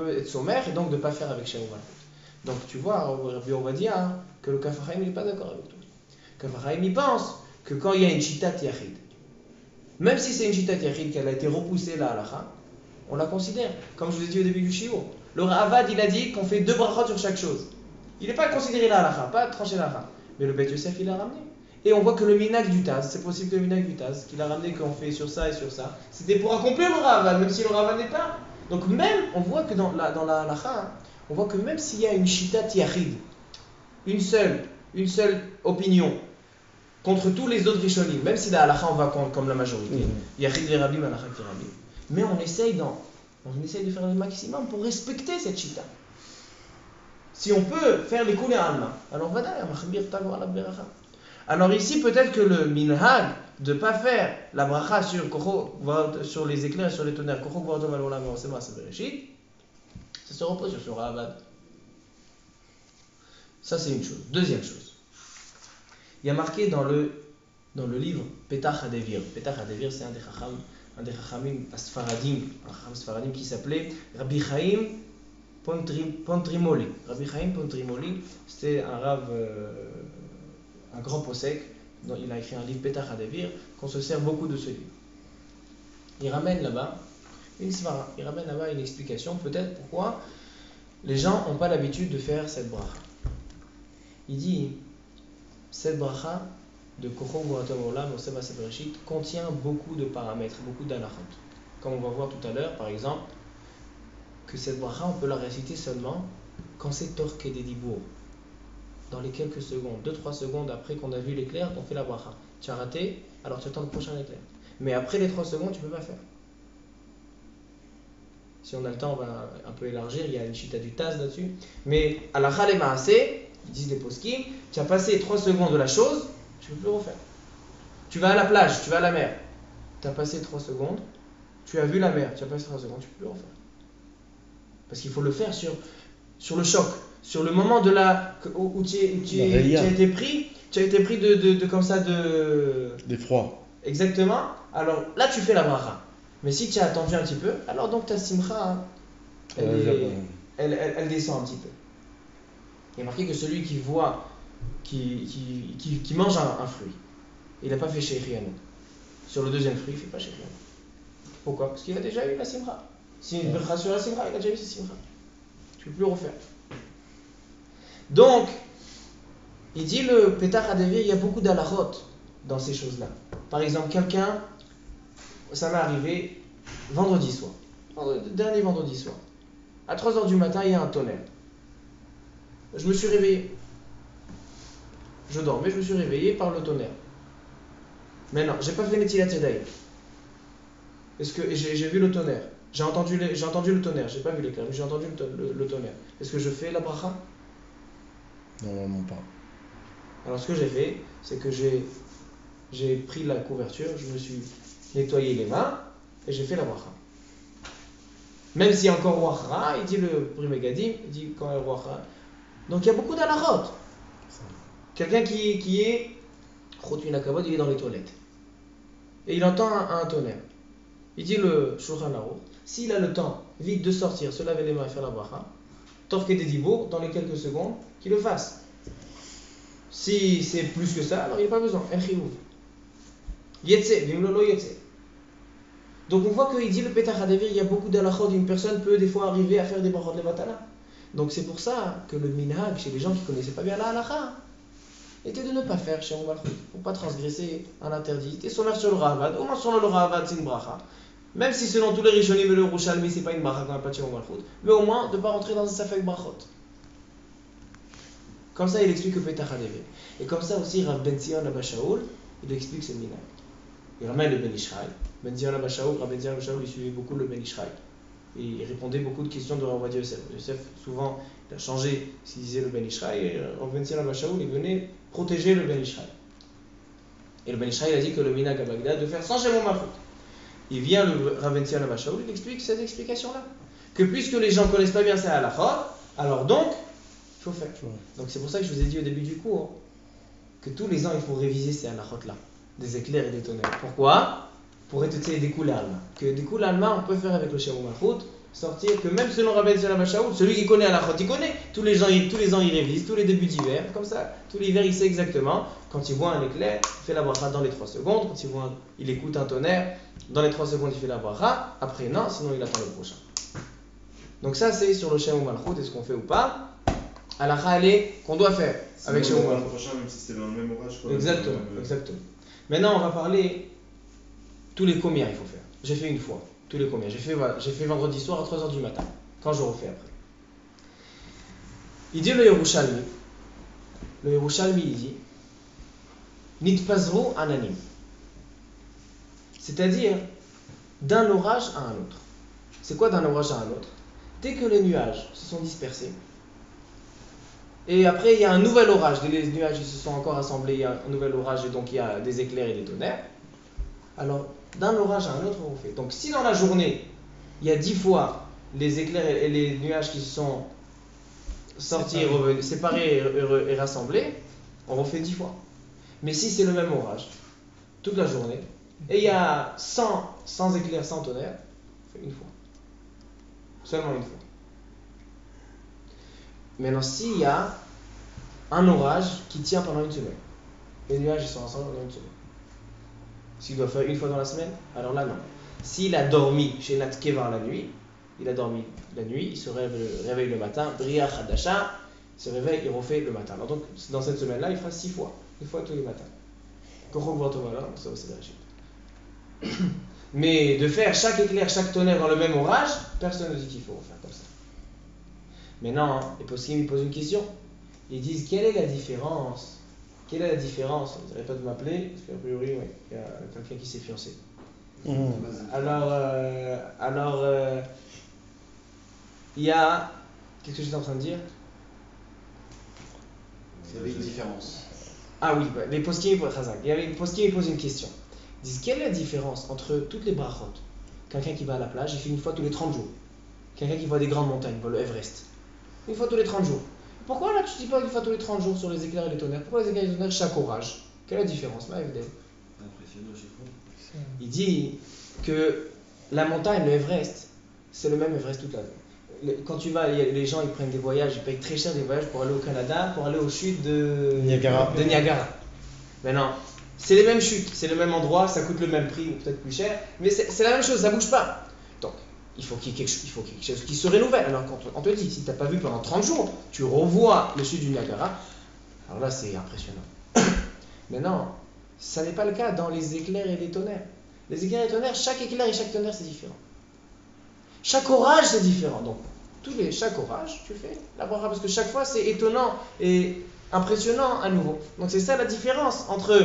être sommaire et donc ne pas faire avec Shem Malchut. Donc tu vois, on va dire que le Kaf HaChaim n'est pas d'accord avec toi. Le Kaf HaChaim il pense que quand il y a une chita yachid, même si c'est une chita yachid qu'elle a été repoussée la halacha, on la considère, comme je vous ai dit au début du shiur. Le Ravad il a dit qu'on fait 2 brachot sur chaque chose. Il n'est pas considéré la halacha, pas tranché la halacha. Mais le Beit Yosef il l'a ramené. Et on voit que le minag du Taz, c'est possible que le minag du Taz, qu'il a ramené qu'on fait sur ça et sur ça, c'était pour accomplir le Ravad, même si le Ravad n'est pas. Donc même, on voit que dans la halacha, on voit que même s'il y a une shita yachid, une seule opinion, contre tous les autres rishonim, même si la halacha on va comme la majorité, yachid verabim, halacha verabim, mais on essaye de faire le maximum pour respecter cette shita. Si on peut faire les coulées alma, alors vadaï, machbir tavo ala beracha. Alors ici, peut-être que le minhag de ne pas faire la bracha sur les éclairs, sur les tonnerres, ça se repose sur ce Ravad. Ça, c'est une chose. Deuxième chose, il y a marqué dans le livre Petach HaDevir. Petach HaDevir, c'est un des chachamim sfaradim qui s'appelait Rabbi Chaim Pontrimoli. Rabbi Chaim Pontrimoli, c'était un rav, un grand posek, dont il a écrit un livre Petach HaDevir, qu'on se sert beaucoup de ce livre. Il ramène là-bas une svara, il ramène là-bas une explication, peut-être pourquoi les gens n'ont pas l'habitude de faire cette bracha. Il dit, cette bracha de Kochon Goratom Olam, Oseba Sebereshit, contient beaucoup de paramètres, beaucoup d'halachot. Comme on va voir tout à l'heure, par exemple, que cette bracha, on peut la réciter seulement quand c'est Torke des Dibour. Dans les quelques secondes, 2-3 secondes après qu'on a vu l'éclair, on fait la bracha. Tu as raté, alors tu attends le prochain éclair. Mais après les 3 secondes, tu ne peux pas faire. Si on a le temps, on va un peu élargir, il y a une chita du Taz là-dessus. Mais à la Chale Maaseh, ils disent les poskim, tu as passé 3 secondes de la chose, tu ne peux plus refaire. Tu vas à la plage, tu vas à la mer, tu as passé 3 secondes, tu as vu la mer, tu as passé 3 secondes, tu ne peux plus refaire. Parce qu'il faut le faire sur le choc, sur le moment de où tu as été pris, de comme ça d'effroi. Exactement. Alors là tu fais la bracha. Mais si tu as attendu un petit peu, alors donc ta simcha elle descend un petit peu. Il est marqué que celui qui voit qui mange un fruit, il n'a pas fait shechianu. Sur le deuxième fruit, il ne fait pas shechianu. Pourquoi? Parce qu'il a déjà eu la simcha. Si une bracha sur la simcha, il a déjà eu sa simcha. Tu ne peux plus refaire. Donc, il dit le Petach HaDevir, il y a beaucoup d'halachot dans ces choses-là. Par exemple, quelqu'un, ça m'est arrivé vendredi soir, dernier vendredi soir. À 3h du matin, il y a un tonnerre. Je me suis réveillé. Je dormais, je me suis réveillé par le tonnerre. Mais non, j'ai pas fait Netilat Yadayim. Est-ce que j'ai vu le tonnerre? J'ai entendu le tonnerre, j'ai pas vu l'éclair, mais j'ai entendu le tonnerre. Est-ce que je fais la bracha? Normalement pas. Alors ce que j'ai fait, c'est que j'ai pris la couverture, je me suis nettoyé les mains et j'ai fait la bracha. Même s'il y a encore Wachra, il dit le Pri Megadim, il dit quand il y a Wachra. Donc il y a beaucoup d'halachot. Quelqu'un qui est Chotmin Akavod, il est dans les toilettes. Et il entend un tonnerre. Il dit le Shulchan Aruch, s'il a le temps vite de sortir, se laver les mains et faire la bracha, Torke des Dibour, dans les quelques secondes, qu'il le fasse. Si c'est plus que ça, alors il n'y a pas besoin. Yetse, vimlolo yetse. Donc on voit qu'il dit le Petach HaDevir, il y a beaucoup d'halachot, une personne peut des fois arriver à faire des brachot levatala. Donc c'est pour ça que le minhag, chez les gens qui ne connaissaient pas bien la halacha, était de ne pas faire chez Malchut, pour ne pas transgresser un interdit. C'était sommaire sur le Rahavad, au moins sur le Rahavad c'est une bracha. Même si selon tous les Rishonim et le Yerushalmi c'est pas une bracha quand même pas chez Malchut, mais au moins de ne pas rentrer dans un Safek Brachot. Comme ça il explique que Petach HaDevet. Et comme ça aussi Rav Ben Zion Abba Shaul, il explique ce minag. Il ramène le Ben Ishraï. Ben Zion Abba Shaul, Rav Ben Zion Abba Shaul, il suivait beaucoup le Ben Ishraï. Et il répondait beaucoup de questions de Rav Ovadia Yosef. Yosef, souvent, il a changé ce qu'il disait le Ben Ishraï, et Rav Ben Zion Abba Shaul, il venait protéger le Ben Ishraï. Et le Ben Ishraï, il a dit que le minag à Bagdad de faire sans Shemon Malchut. Il vient le Rav Ben Zion Abba Shaul, il explique cette explication-là. Que puisque les gens ne connaissent pas bien ces halachot, alors donc, il faut faire. Donc c'est pour ça que je vous ai dit au début du cours que tous les ans il faut réviser ces halachot-là, des éclairs et des tonnerres. Pourquoi? Pour étudier des coups l'alma. Que des coups l'alma on peut faire avec le Shemon Malchut, sortir que même selon Rabbi Zion Abba Shaul, celui qui connaît halachot, il connaît. Tous les ans il révise, tous les débuts d'hiver, comme ça, tout l'hiver il sait exactement. Quand il voit un éclair, il fait la bracha dans les 3 secondes. Quand il écoute un tonnerre, dans les 3 secondes il fait la bracha. Après non, sinon il attend le prochain. Donc ça c'est sur le Shemon Malchut, est-ce qu'on fait ou pas? Halakha elle est qu'on doit faire avec Shemon Malchut. Le prochain, même si c'est dans le même orage. Quoi, Exactement, exactement. Maintenant on va parler tous les combien il faut faire. J'ai fait une fois, tous les combien. J'ai fait vendredi soir à 3h du matin, quand je refais après. Il dit le Yerushalmi il dit Nitpazru ananim. C'est-à-dire d'un orage à un autre. C'est quoi d'un orage à un autre? Dès que les nuages se sont dispersés, et après il y a un nouvel orage, les nuages ils se sont encore assemblés, il y a un nouvel orage et donc il y a des éclairs et des tonnerres. Alors d'un orage à un autre on fait. Donc si dans la journée il y a 10 fois les éclairs et les nuages qui se sont sortis, séparés et rassemblés, on refait 10 fois. Mais si c'est le même orage toute la journée et il y a 100 éclairs, 100 tonnerres, on fait une fois. Seulement une fois. Maintenant, s'il y a un orage qui tient pendant une semaine, les nuages ils sont ensemble pendant une semaine. S'il doit faire une fois dans la semaine, alors là non. S'il a dormi chez Natkeva la nuit, il a dormi la nuit, il se réveille le matin, Bria Khadasha, il se réveille, il refait le matin. Alors donc, dans cette semaine-là, il fera 6 fois, une fois tous les matins. Ça c'est la chute. Mais de faire chaque éclair, chaque tonnerre dans le même orage, personne ne dit qu'il faut faire comme ça. Maintenant, les poskim ils posent une question. Ils disent quelle est la différence? Quelle est la différence? Vous n'arrêtez pas de m'appeler, parce qu'a priori, oui, il y a quelqu'un qui s'est fiancé. Alors, il y a. Qu'est-ce que j'étais en train de dire? Il y avait une différence. Ah oui, les poskim ils posent une question. Ils disent quelle est la différence entre toutes les brachot? Quelqu'un qui va à la plage, il fait une fois tous les 30 jours. Quelqu'un qui voit des grandes montagnes, il voit le Everest. Une fois tous les 30 jours. Pourquoi là tu dis pas une fois tous les 30 jours sur les éclairs et les tonnerres? Pourquoi les éclairs et les tonnerres chaque orage? Quelle est la différence? Impressionnant chaque fois. Il dit que la montagne, le Everest, c'est le même Everest toute la vie. Quand tu vas, les gens ils prennent des voyages, ils payent très cher des voyages pour aller au Canada, pour aller aux chutes de Niagara. Maintenant, c'est les mêmes chutes, c'est le même endroit, ça coûte le même prix ou peut-être plus cher, mais c'est la même chose, ça bouge pas. Donc, il faut qu'il y ait quelque chose qui se renouvelle. Alors quand on te dit, si tu n'as pas vu pendant 30 jours, tu revois le sud du Niagara, alors là c'est impressionnant. Mais non, ça n'est pas le cas dans les éclairs et les tonnerres. Les éclairs et les tonnerres, chaque éclair et chaque tonnerre c'est différent. Chaque orage c'est différent. Donc, chaque orage, tu fais la bracha parce que chaque fois c'est étonnant et impressionnant à nouveau. Donc c'est ça la différence entre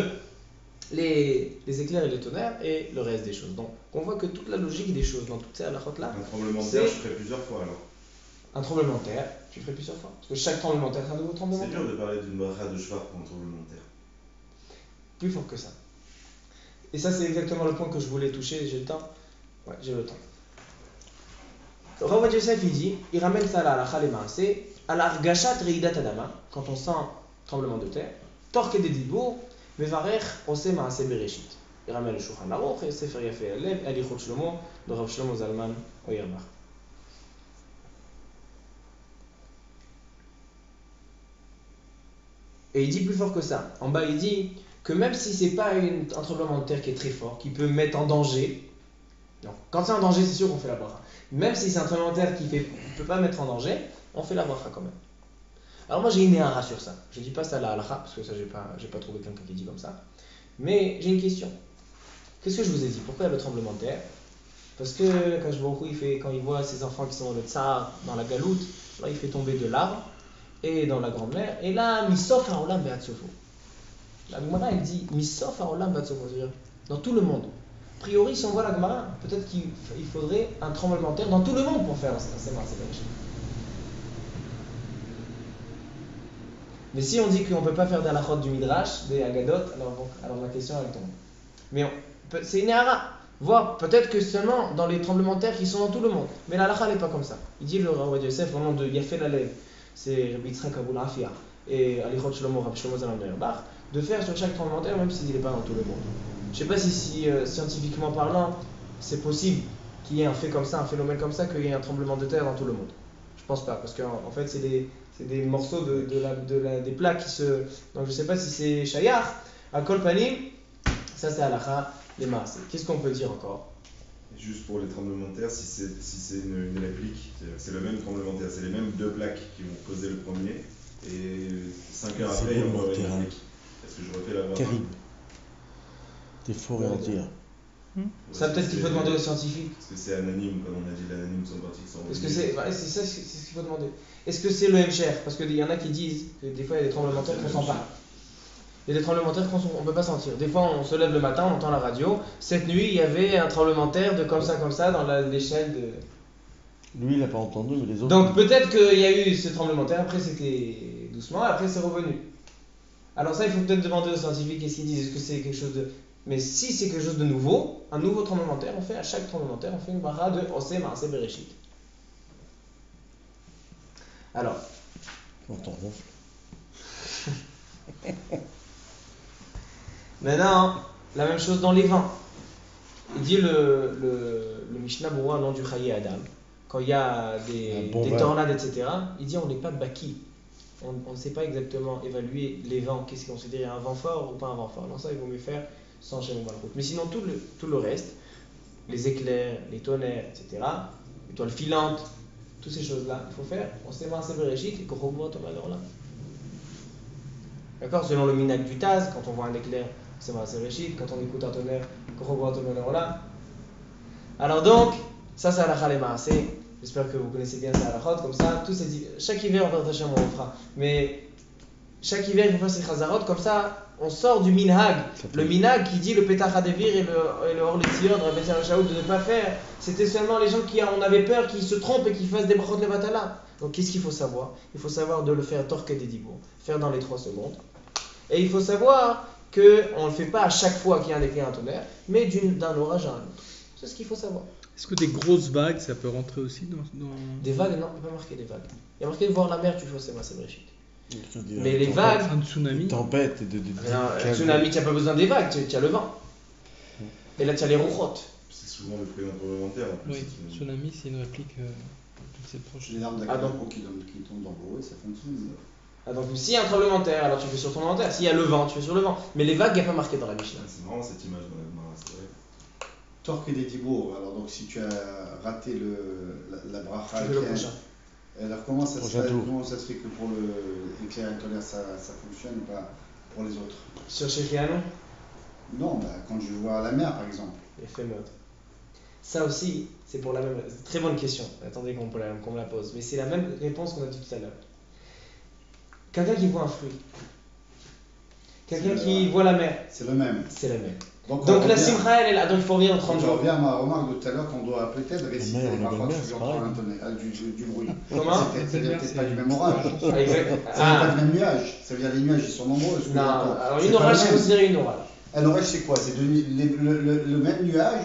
les éclairs et les tonnerres et le reste des choses. Donc on voit que toute la logique des choses dans toutes ces halachot là. Un tremblement de terre, je ferai plusieurs fois alors. Un tremblement de terre, tu ferais plusieurs fois. Parce que chaque tremblement de terre, c'est un nouveau tremblement de terre. C'est dur de parler d'une bracha de Shvar pour un tremblement de terre. Plus fort que ça. Et ça c'est exactement le point que je voulais toucher, j'ai le temps. Ouais, j'ai le temps. Rav Ovadia Yosef il dit, il ramène ça à la halakha les maaseh, à la argashat reidat adama, quand on sent tremblement de terre, torke de dibour, mevarech ose maaseh bereshit. Il ramène le Shulchan Aruch et Sefer Yafei Halev, Elichot Shlomo, de Rav Shlomo Zalman Auerbach. Et il dit plus fort que ça. En bas il dit que même si c'est pas un tremblement de terre qui est très fort, qui peut mettre en danger, non, quand c'est en danger c'est sûr qu'on fait la bracha. Même si c'est un tremblement de terre qui ne peut pas mettre en danger, on fait la bracha quand même. Alors moi j'ai une éhara sur ça. Je dis pas ça à la halakha, parce que ça j'ai pas trouvé quelqu'un qui dit comme ça. Mais j'ai une question. Qu'est-ce que je vous ai dit? Pourquoi il y a le tremblement de terre? Parce que quand il voit ses enfants qui sont dans le tsar, dans la galoute, là il fait tomber de l'arbre, et dans la grande mer, et là, misof haolam be'atzofo. La Gemara elle dit misof haolam be'atzofo, c'est-à-dire dans tout le monde. A priori, si on voit la Gemara, peut-être qu'il faudrait un tremblement de terre dans tout le monde pour faire un Sema Bereshit. Mais si on dit qu'on ne peut pas faire d'halachot du Midrash, des Agadot, alors ma question elle tombe. Mais c'est une éhara. Voir peut-être que seulement dans les tremblements de terre qui sont dans tout le monde. Mais la halakha n'est pas comme ça. Il dit le Rav Yosef au nom de Yafé Lalev, c'est Rabbi Yitzhak Abul Afia et Alichot Shlomo, Rabbi Shlomo Zalman Auerbach, de faire sur chaque tremblement de terre même s'il n'est pas dans tout le monde. Je ne sais pas si scientifiquement parlant, c'est possible qu'il y ait un fait comme ça, un phénomène comme ça, qu'il y ait un tremblement de terre dans tout le monde. Je ne pense pas, parce qu'en fait c'est des morceaux des plaques qui se... Donc je ne sais pas si c'est Shayach, à Kol Panim, ça c'est halakha. Les masses. Qu'est-ce qu'on peut dire encore? Juste pour les tremblements de terre, si c'est une réplique, c'est le même tremblement de terre, c'est les mêmes deux plaques qui vont causer le premier, et 5 heures après, il y a encore une réplique. Est-ce que je refais la voix? Terrible. Des forêts entières. Ça peut-être qu'il faut demander aux scientifiques. Parce que c'est anonyme, comme on a dit, l'anonyme sont partis sans. Est-ce que c'est ça, c'est ce qu'il faut demander. Est-ce que c'est le M-Cher? Parce qu'il y en a qui disent que des fois il y a des tremblements de terre qu'on ne sent pas. Il y a des tremblements de terre qu'on ne peut pas sentir. Des fois, on se lève le matin, on entend la radio. Cette nuit, il y avait un tremblement de terre de comme ça, dans l'échelle de... Lui, il n'a pas entendu, mais les autres... Donc, peut-être qu'il y a eu ce tremblement de terre, après c'était doucement, après c'est revenu. Alors ça, il faut peut-être demander aux scientifiques qu'est-ce qu'ils disent. Est-ce que c'est quelque chose de... Mais si c'est quelque chose de nouveau, un nouveau tremblement de terre, on fait à chaque tremblement de terre, on fait une bracha de Oseh Maaseh Bereshit. Alors... On t'en ronfle. Maintenant, la même chose dans les vents. Il dit le Mishnah Moura, nom du Chaye Adam, quand il y a des tornades, etc., il dit on n'est pas baki. On ne sait pas exactement évaluer les vents, qu'est-ce qu'on considère un vent fort ou pas un vent fort. Non, ça, il vaut mieux faire sans Shem ou Malchut. Mais sinon, tout le reste, les éclairs, les tonnerres, etc., les toiles filantes, toutes ces choses-là, il faut faire. On sait pas un Bereshit et qu'on revoit au là. D'accord? Selon le minag du Taz, quand on voit un éclair, c'est Maaseh Bereshit. Quand on écoute un tonnerre, là. Alors donc, ça c'est halakha les Maaseh. J'espère que vous connaissez bien ça halachot. Comme ça, chaque hiver, on va on le fera. Mais chaque hiver, il faut faire ces chazarot. Comme ça, on sort du minhag. Le minhag qui dit le petach hadevir et le hors letzion, Rabbi Shaul de ne pas faire. C'était seulement les gens on avait peur qu'ils se trompent et qu'ils fassent des brachot levatala. Donc qu'est-ce qu'il faut savoir? Il faut savoir de le faire torque des dibours, faire dans les 3 secondes. Et il faut savoir qu'on ne le fait pas à chaque fois qu'il y a un éclair, un tonnerre, mais d'un orage à un autre. C'est ce qu'il faut savoir. Est-ce que des grosses vagues, ça peut rentrer aussi dans... Des vagues, non, il n'y a pas marqué des vagues. Il y a marqué voir la mer, tu fais c'est Maaseh Bereshit. Mais les vagues... Un tsunami. Tempête et un tsunami, tu n'as pas besoin des vagues, tu as le vent. Et là, tu as les rouchottes. C'est souvent le fruit d'un tremblement de terre. En plus. Oui, tsunami, c'est une réplique de toute cette proche. Les larmes d'acapulco qui tombent dans l'eau et ça fonctionne. Ah, donc s'il y a un tremblement de terre, alors tu fais sur ton tremblement de terre. S'il y a le vent, tu fais sur le vent. Mais les vagues, il n'y a pas marqué dans la Mishnah. C'est marrant cette image dans la Gemara, c'est vrai. Torque des dibours. Alors donc si tu as raté la bracha, tu fais le prochain. Alors comment ça se fait que pour l'éclair et le tonnerre ça fonctionne et pas pour les autres? Sur Shechianu? Non, quand je vois la mer par exemple. Éphémère. Ça aussi, c'est pour la même... Très bonne question. Attendez qu'on me la pose. Mais c'est la même réponse qu'on a dit tout à l'heure. Quelqu'un qui voit un fruit. Quelqu'un qui voit la mer. C'est le même. C'est la même. Donc la simcha, elle est là. Donc il faut revenir en 30 jours. Je reviens à ma remarque de tout à l'heure qu'on doit peut-être réciter parfois du bruit. Comment? C'est peut-être pas du même orage. Exact. C'est pas du même nuage. Ça veut dire les nuages ils sont nombreux. Non, alors une orage c'est considéré une orage. Un orage c'est quoi? C'est le même nuage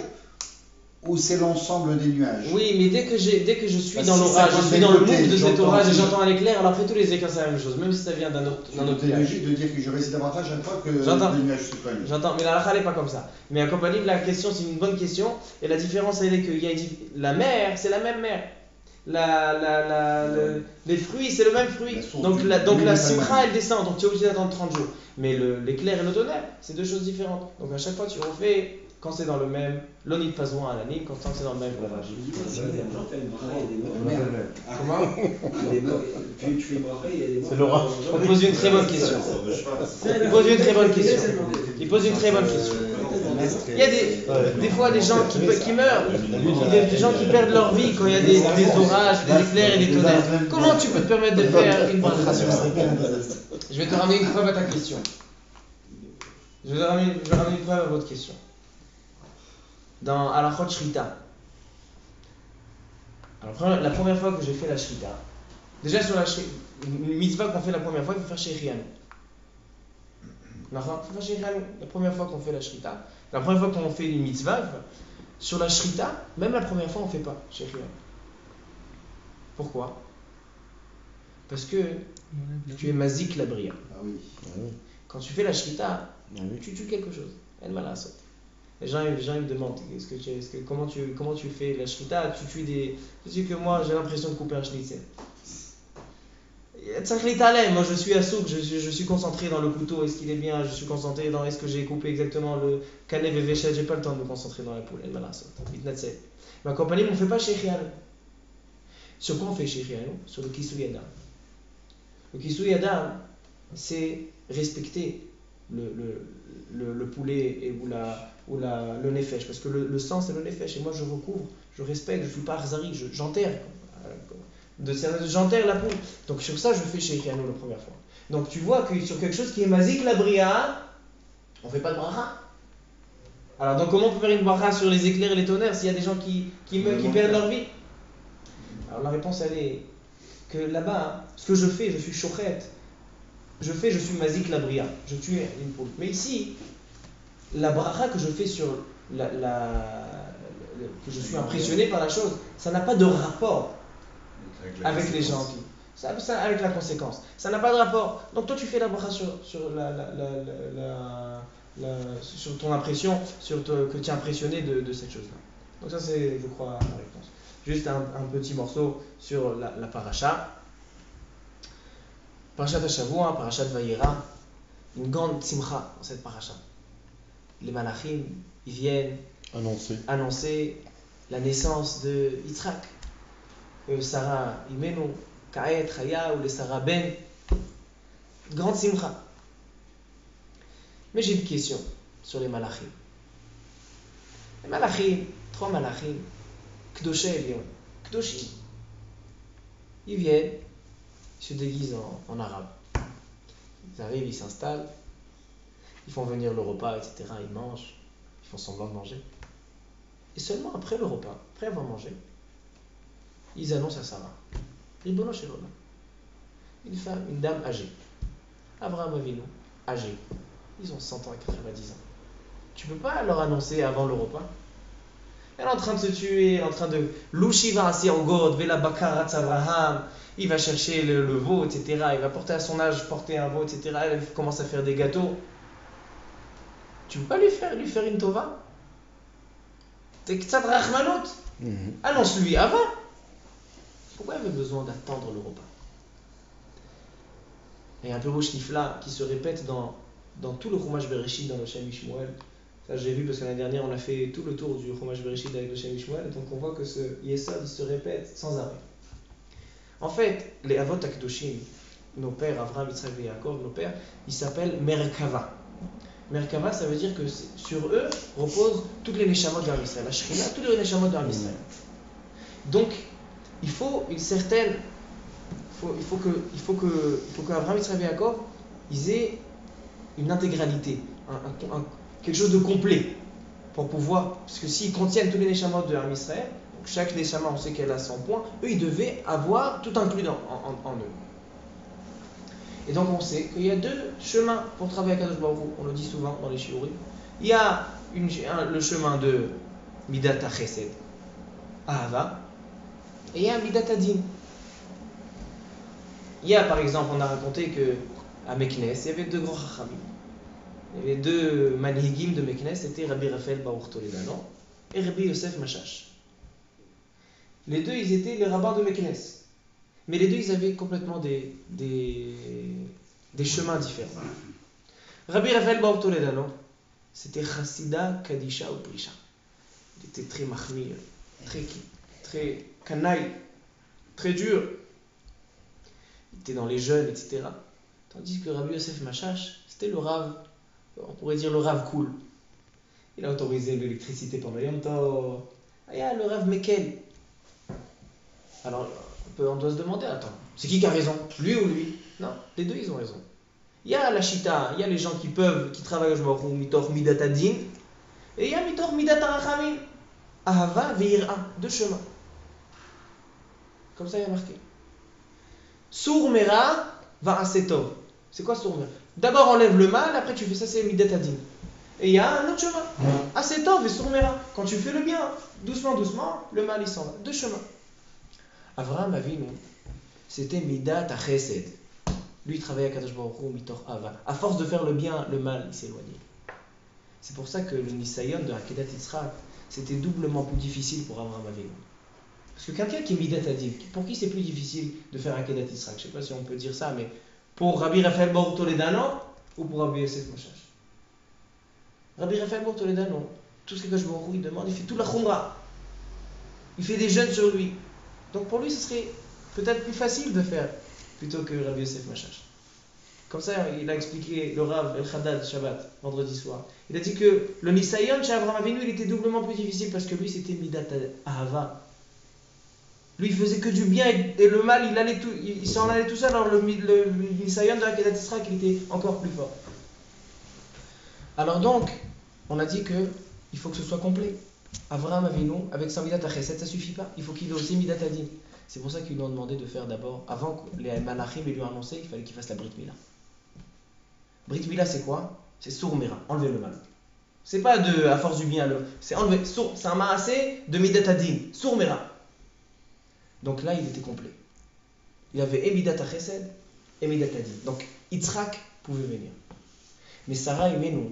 ou c'est l'ensemble des nuages? Oui, mais dès que je suis dans l'orage, je suis dans le mouvement de cet orage et j'entends un éclair, alors après tous les éclairs c'est la même chose, même si ça vient d'un autre nuage. C'est logique de dire que je récite davantage à chaque fois que les nuages se cognent. J'entends, mais la halakha n'est pas comme ça. Mais en compagnie, la question c'est une bonne question, et la différence elle est que la mer, c'est la même mer. Les fruits, c'est le même fruit. Donc la simcha elle descend, donc tu es obligé d'attendre 30 jours. Mais l'éclair et le tonnerre, c'est deux choses différentes. Donc à chaque fois tu refais quand c'est dans le même, l'onit pasouin à l'anime, quand c'est dans le même lavage. Comment? Tu fais une bracha, il y a des morts. C'est Laura. On pose une très bonne question. Il pose une très bonne question. Il pose une très bonne question. Il y a des fois des gens qui meurent, il y a des gens qui perdent leur vie quand il y a des orages, des éclairs et des tonnerres. Comment tu peux te permettre de faire une bracha sur ça? Je vais te ramener une preuve à ta question. Je vais ramener une preuve à votre question. Dans Halachot Shrita. Alors, la première fois que j'ai fait la Shrita, déjà sur la mitzvah qu'on fait la première fois, il faut faire Shechianu. La première fois qu'on fait la Shrita, la première fois qu'on fait une mitzvah, sur la Shrita, même la première fois on ne fait pas Shechianu. Pourquoi? Parce que tu es mazik la bria. Ah oui. Quand tu fais la Shrita, tu tues quelque chose. Les gens ils me demandent comment tu fais la Shrita, tu tues des. Je dis que moi j'ai l'impression de couper un schnitzel. Moi je suis à souk, je suis concentré dans le couteau, est-ce qu'il est bien, je suis concentré dans est-ce que j'ai coupé exactement le kanev et véchet, j'ai pas le temps de me concentrer dans la poule. Ma compagnie on ne fait pas Shechianu. Sur quoi on fait Shechianu? Sur le Kisui Adam. Le Kisui Adam, c'est respecter le poulet ou le nefesh, parce que le sang c'est le nefesh, et moi je recouvre, je respecte, je suis pas arzari, j'enterre la poule. Donc sur ça je fais Shechianu la première fois. Donc tu vois que sur quelque chose qui est mazik la bria, on fait pas de bracha. Alors donc comment on peut faire une bracha sur les éclairs et les tonnerres s'il y a des gens qui meurent, qui perdent leur vie? Alors la réponse elle est que là-bas, ce que je fais, je suis shochet. Je suis mazik la bria, je tue une poule. Mais ici, la bracha que je fais sur que je suis impressionné par la chose, ça n'a pas de rapport avec les gens ça avec la conséquence. Ça n'a pas de rapport. Donc toi tu fais la bracha sur sur ton impression, que tu es impressionné de cette chose-là. Donc ça c'est, je crois, la réponse. Juste un petit morceau sur la paracha. Parashat Hashavua, Parashat Vayera, une grande simcha dans cette paracha. Les malachim, ils viennent annoncer la naissance de Yitzhak. Sarah Imenu, Kaet, Chaya ou les Sarah Ben. Grande simcha. Mais j'ai une question sur les malachim. Les malachim, 3 malachim, Kdoshé Elion, Kdoshim. Ils viennent. Ils se déguisent en arabe. Ils arrivent, ils s'installent, ils font venir le repas, etc. Ils mangent, ils font semblant de manger. Et seulement après le repas, après avoir mangé, ils annoncent à Sarah, Ribono shel olam, une femme, une dame âgée, Abraham Avinu, âgé, ils ont 100 ans et 90 ans. Tu peux pas leur annoncer avant le repas. Elle est en train de se tuer, elle est en train de louchiva asirogod, vela bakarat Abraham. Il va chercher le veau, etc. Il va porter à son âge, porter un veau, etc. Elle commence à faire des gâteaux. Tu ne peux pas lui faire une tova? T'es ktsat rachmanut. Annonce-lui avant. Pourquoi elle avait besoin d'attendre le repas? Il y a un pirouche nifla qui se répète dans tout le Chumash Bereshit, dans le Shem Mishmuel. Ça j'ai vu parce que l'année dernière on a fait tout le tour du Chumash Bereshit avec le Shem Mishmuel. Et donc on voit que ce Yesod se répète sans arrêt. En fait, les Avot HaKadoshim, nos pères, Avraham, Yitzhak et Yaakov, nos pères, ils s'appellent Merkava. Merkava, ça veut dire que sur eux reposent toutes les Neshamot d'Am Yisraël. La Shrina, toutes les Neshamot d'Am Yisraël. Donc, il faut une certaine. Il faut que Avraham, Yitzhak et Yaakov, ils aient une intégralité, quelque chose de complet, pour pouvoir. Parce que s'ils contiennent tous les Neshamot d'Am Yisraël, chaque Neshama, on sait qu'elle a 100 points, eux, ils devaient avoir tout inclus en eux. Et donc, on sait qu'il y a 2 chemins pour travailler avec Kadosh Baruch Hu. On le dit souvent dans les shiurim. Il y a le chemin de Midat HaChesed, Ahava, et il y a Midat HaDin. Il y a, par exemple, on a raconté qu'à Meknes, il y avait 2 grands chachamim. Il y avait 2 manhigim de Meknes, c'était Rabbi Raphaël Baruch Toledano et Rabbi Yosef Mashash. Les 2, ils étaient les rabbins de Meknes. Mais les 2, ils avaient complètement des chemins différents. Rabbi Raphaël Baruch Toledano, c'était Chassida, Kadisha ou Prisha. Il était très mahmir, très canaille, très dur. Il était dans les jeunes, etc. Tandis que Rabbi Yosef Machash, c'était le Rav, on pourrait dire le Rav cool. Il a autorisé l'électricité pendant Yom Tov. Ah, il y a le Rav Mekel. Alors, on doit se demander, attends, c'est qui a raison? Lui ou lui? Non, les deux, ils ont raison. Il y a la Shita, il y a les gens qui travaillent au Jmarou, Mitor Midat Adin, et il y a Mitor Midat Arachamim. Ahava ve'ira, deux chemins. Comme ça, il y a marqué. Sour Mera va asetov. C'est quoi Sour Mera? D'abord, enlève le mal, après tu fais ça, c'est Midat Adin. Et il y a un autre chemin. Asetov et Sour Mera. Quand tu fais le bien, doucement, le mal, il s'en va. Deux chemins. Avraham Avinu, c'était Midat Chesed. Lui, il travaillait à Kadosh Baruch Hu, Mitor Ava. À force de faire le bien, le mal, il s'est éloigné. C'est pour ça que le Nisayon de Akedat Yitzhak, c'était doublement plus difficile pour Avraham Avinu. Parce que quelqu'un qui est Midat Adin, pour qui c'est plus difficile de faire Akedat Yitzhak? Je ne sais pas si on peut dire ça, mais pour Rabbi Raphaël Bar Toledano ou pour Rabbi Yosef Machash? Rabbi Raphaël Bar Toledano, tout ce que Kadosh Baruch Hu il demande, il fait tout la khumra. Il fait des jeûnes sur lui. Donc pour lui, ce serait peut-être plus facile de faire plutôt que Rabbi Yosef Machash. Comme ça, il a expliqué le Rav El Haddad Shabbat, vendredi soir. Il a dit que le Nisayon chez Avraham Avinu, il était doublement plus difficile parce que lui, c'était Midat Ahava. Lui, il faisait que du bien et le mal, il s'en allait tout seul. Alors le Nisayon de Akedat Yitzhak, il était encore plus fort. Alors donc, on a dit que il faut que ce soit complet. Avraham Avinu, avec son Midat Chesed, ça suffit pas. Il faut qu'il ait aussi Midat Adin. C'est pour ça qu'ils lui ont demandé de faire d'abord, avant que les Malachim lui ont annoncé, il fallait qu'il fasse la Brit Mila. Brit Mila, c'est quoi? C'est Sour Mera, enlever le mal. C'est pas à force du bien, c'est enlever. C'est un Maasé de Midat Adin, Sour Mera. Donc là, il était complet. Il avait et Midat Chesed et Midat Adin. Donc Yitzhak pouvait venir. Mais Sarah Imenu,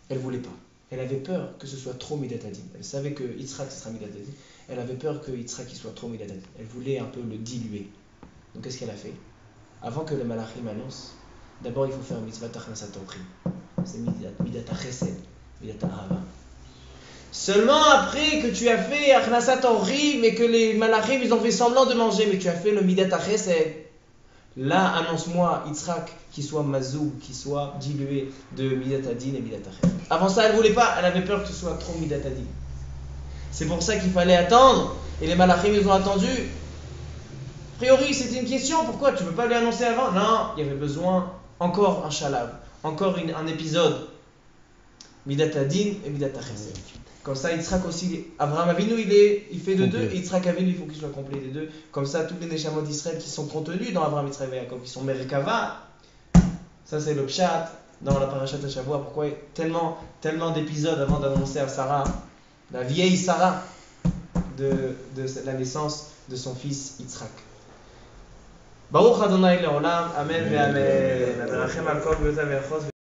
elle voulait pas. Elle avait peur que ce soit trop Midat Adin. Elle savait que Yitzhak, ce sera Midat Adin. Elle avait peur que Yitzhak soit trop Midat Adin. Elle voulait un peu le diluer. Donc qu'est-ce qu'elle a fait? Avant que le Malachim annonce, d'abord il faut faire Mitzvah Tachnasat Orchim. C'est Midat Chesed, Midat Ahava. Seulement après que tu as fait Achnasat Orchim et que les Malachim ils ont fait semblant de manger, mais tu as fait le Midat Chesed, là annonce-moi Yitzhak qui soit mazou, qui soit dilué de Midat Adin et Midat Chesed. Avant ça elle voulait pas, elle avait peur que ce soit trop Midat Adin. C'est pour ça qu'il fallait attendre, et les Malachim ils ont attendu. A priori c'était une question, pourquoi tu ne veux pas lui annoncer avant? Non, il y avait besoin encore un shalav, encore un épisode. Midat Adin et Midat Chesed. Comme ça Yitzhak aussi, Avraham Avinu il fait de deux, et Yitzhak Avinu il faut qu'il soit complet des deux. Comme ça toutes les Neshamot d'Israël qui sont contenues dans Avraham, Yitzhak et Yaakov, qui sont Merkava, ça c'est le Pshat dans la Parashat Shavua. Pourquoi tellement d'épisodes avant d'annoncer à Sarah, la vieille Sarah, de la naissance de son fils Yitzhak. Baruch Adonai Leolam, Amen ve Amen.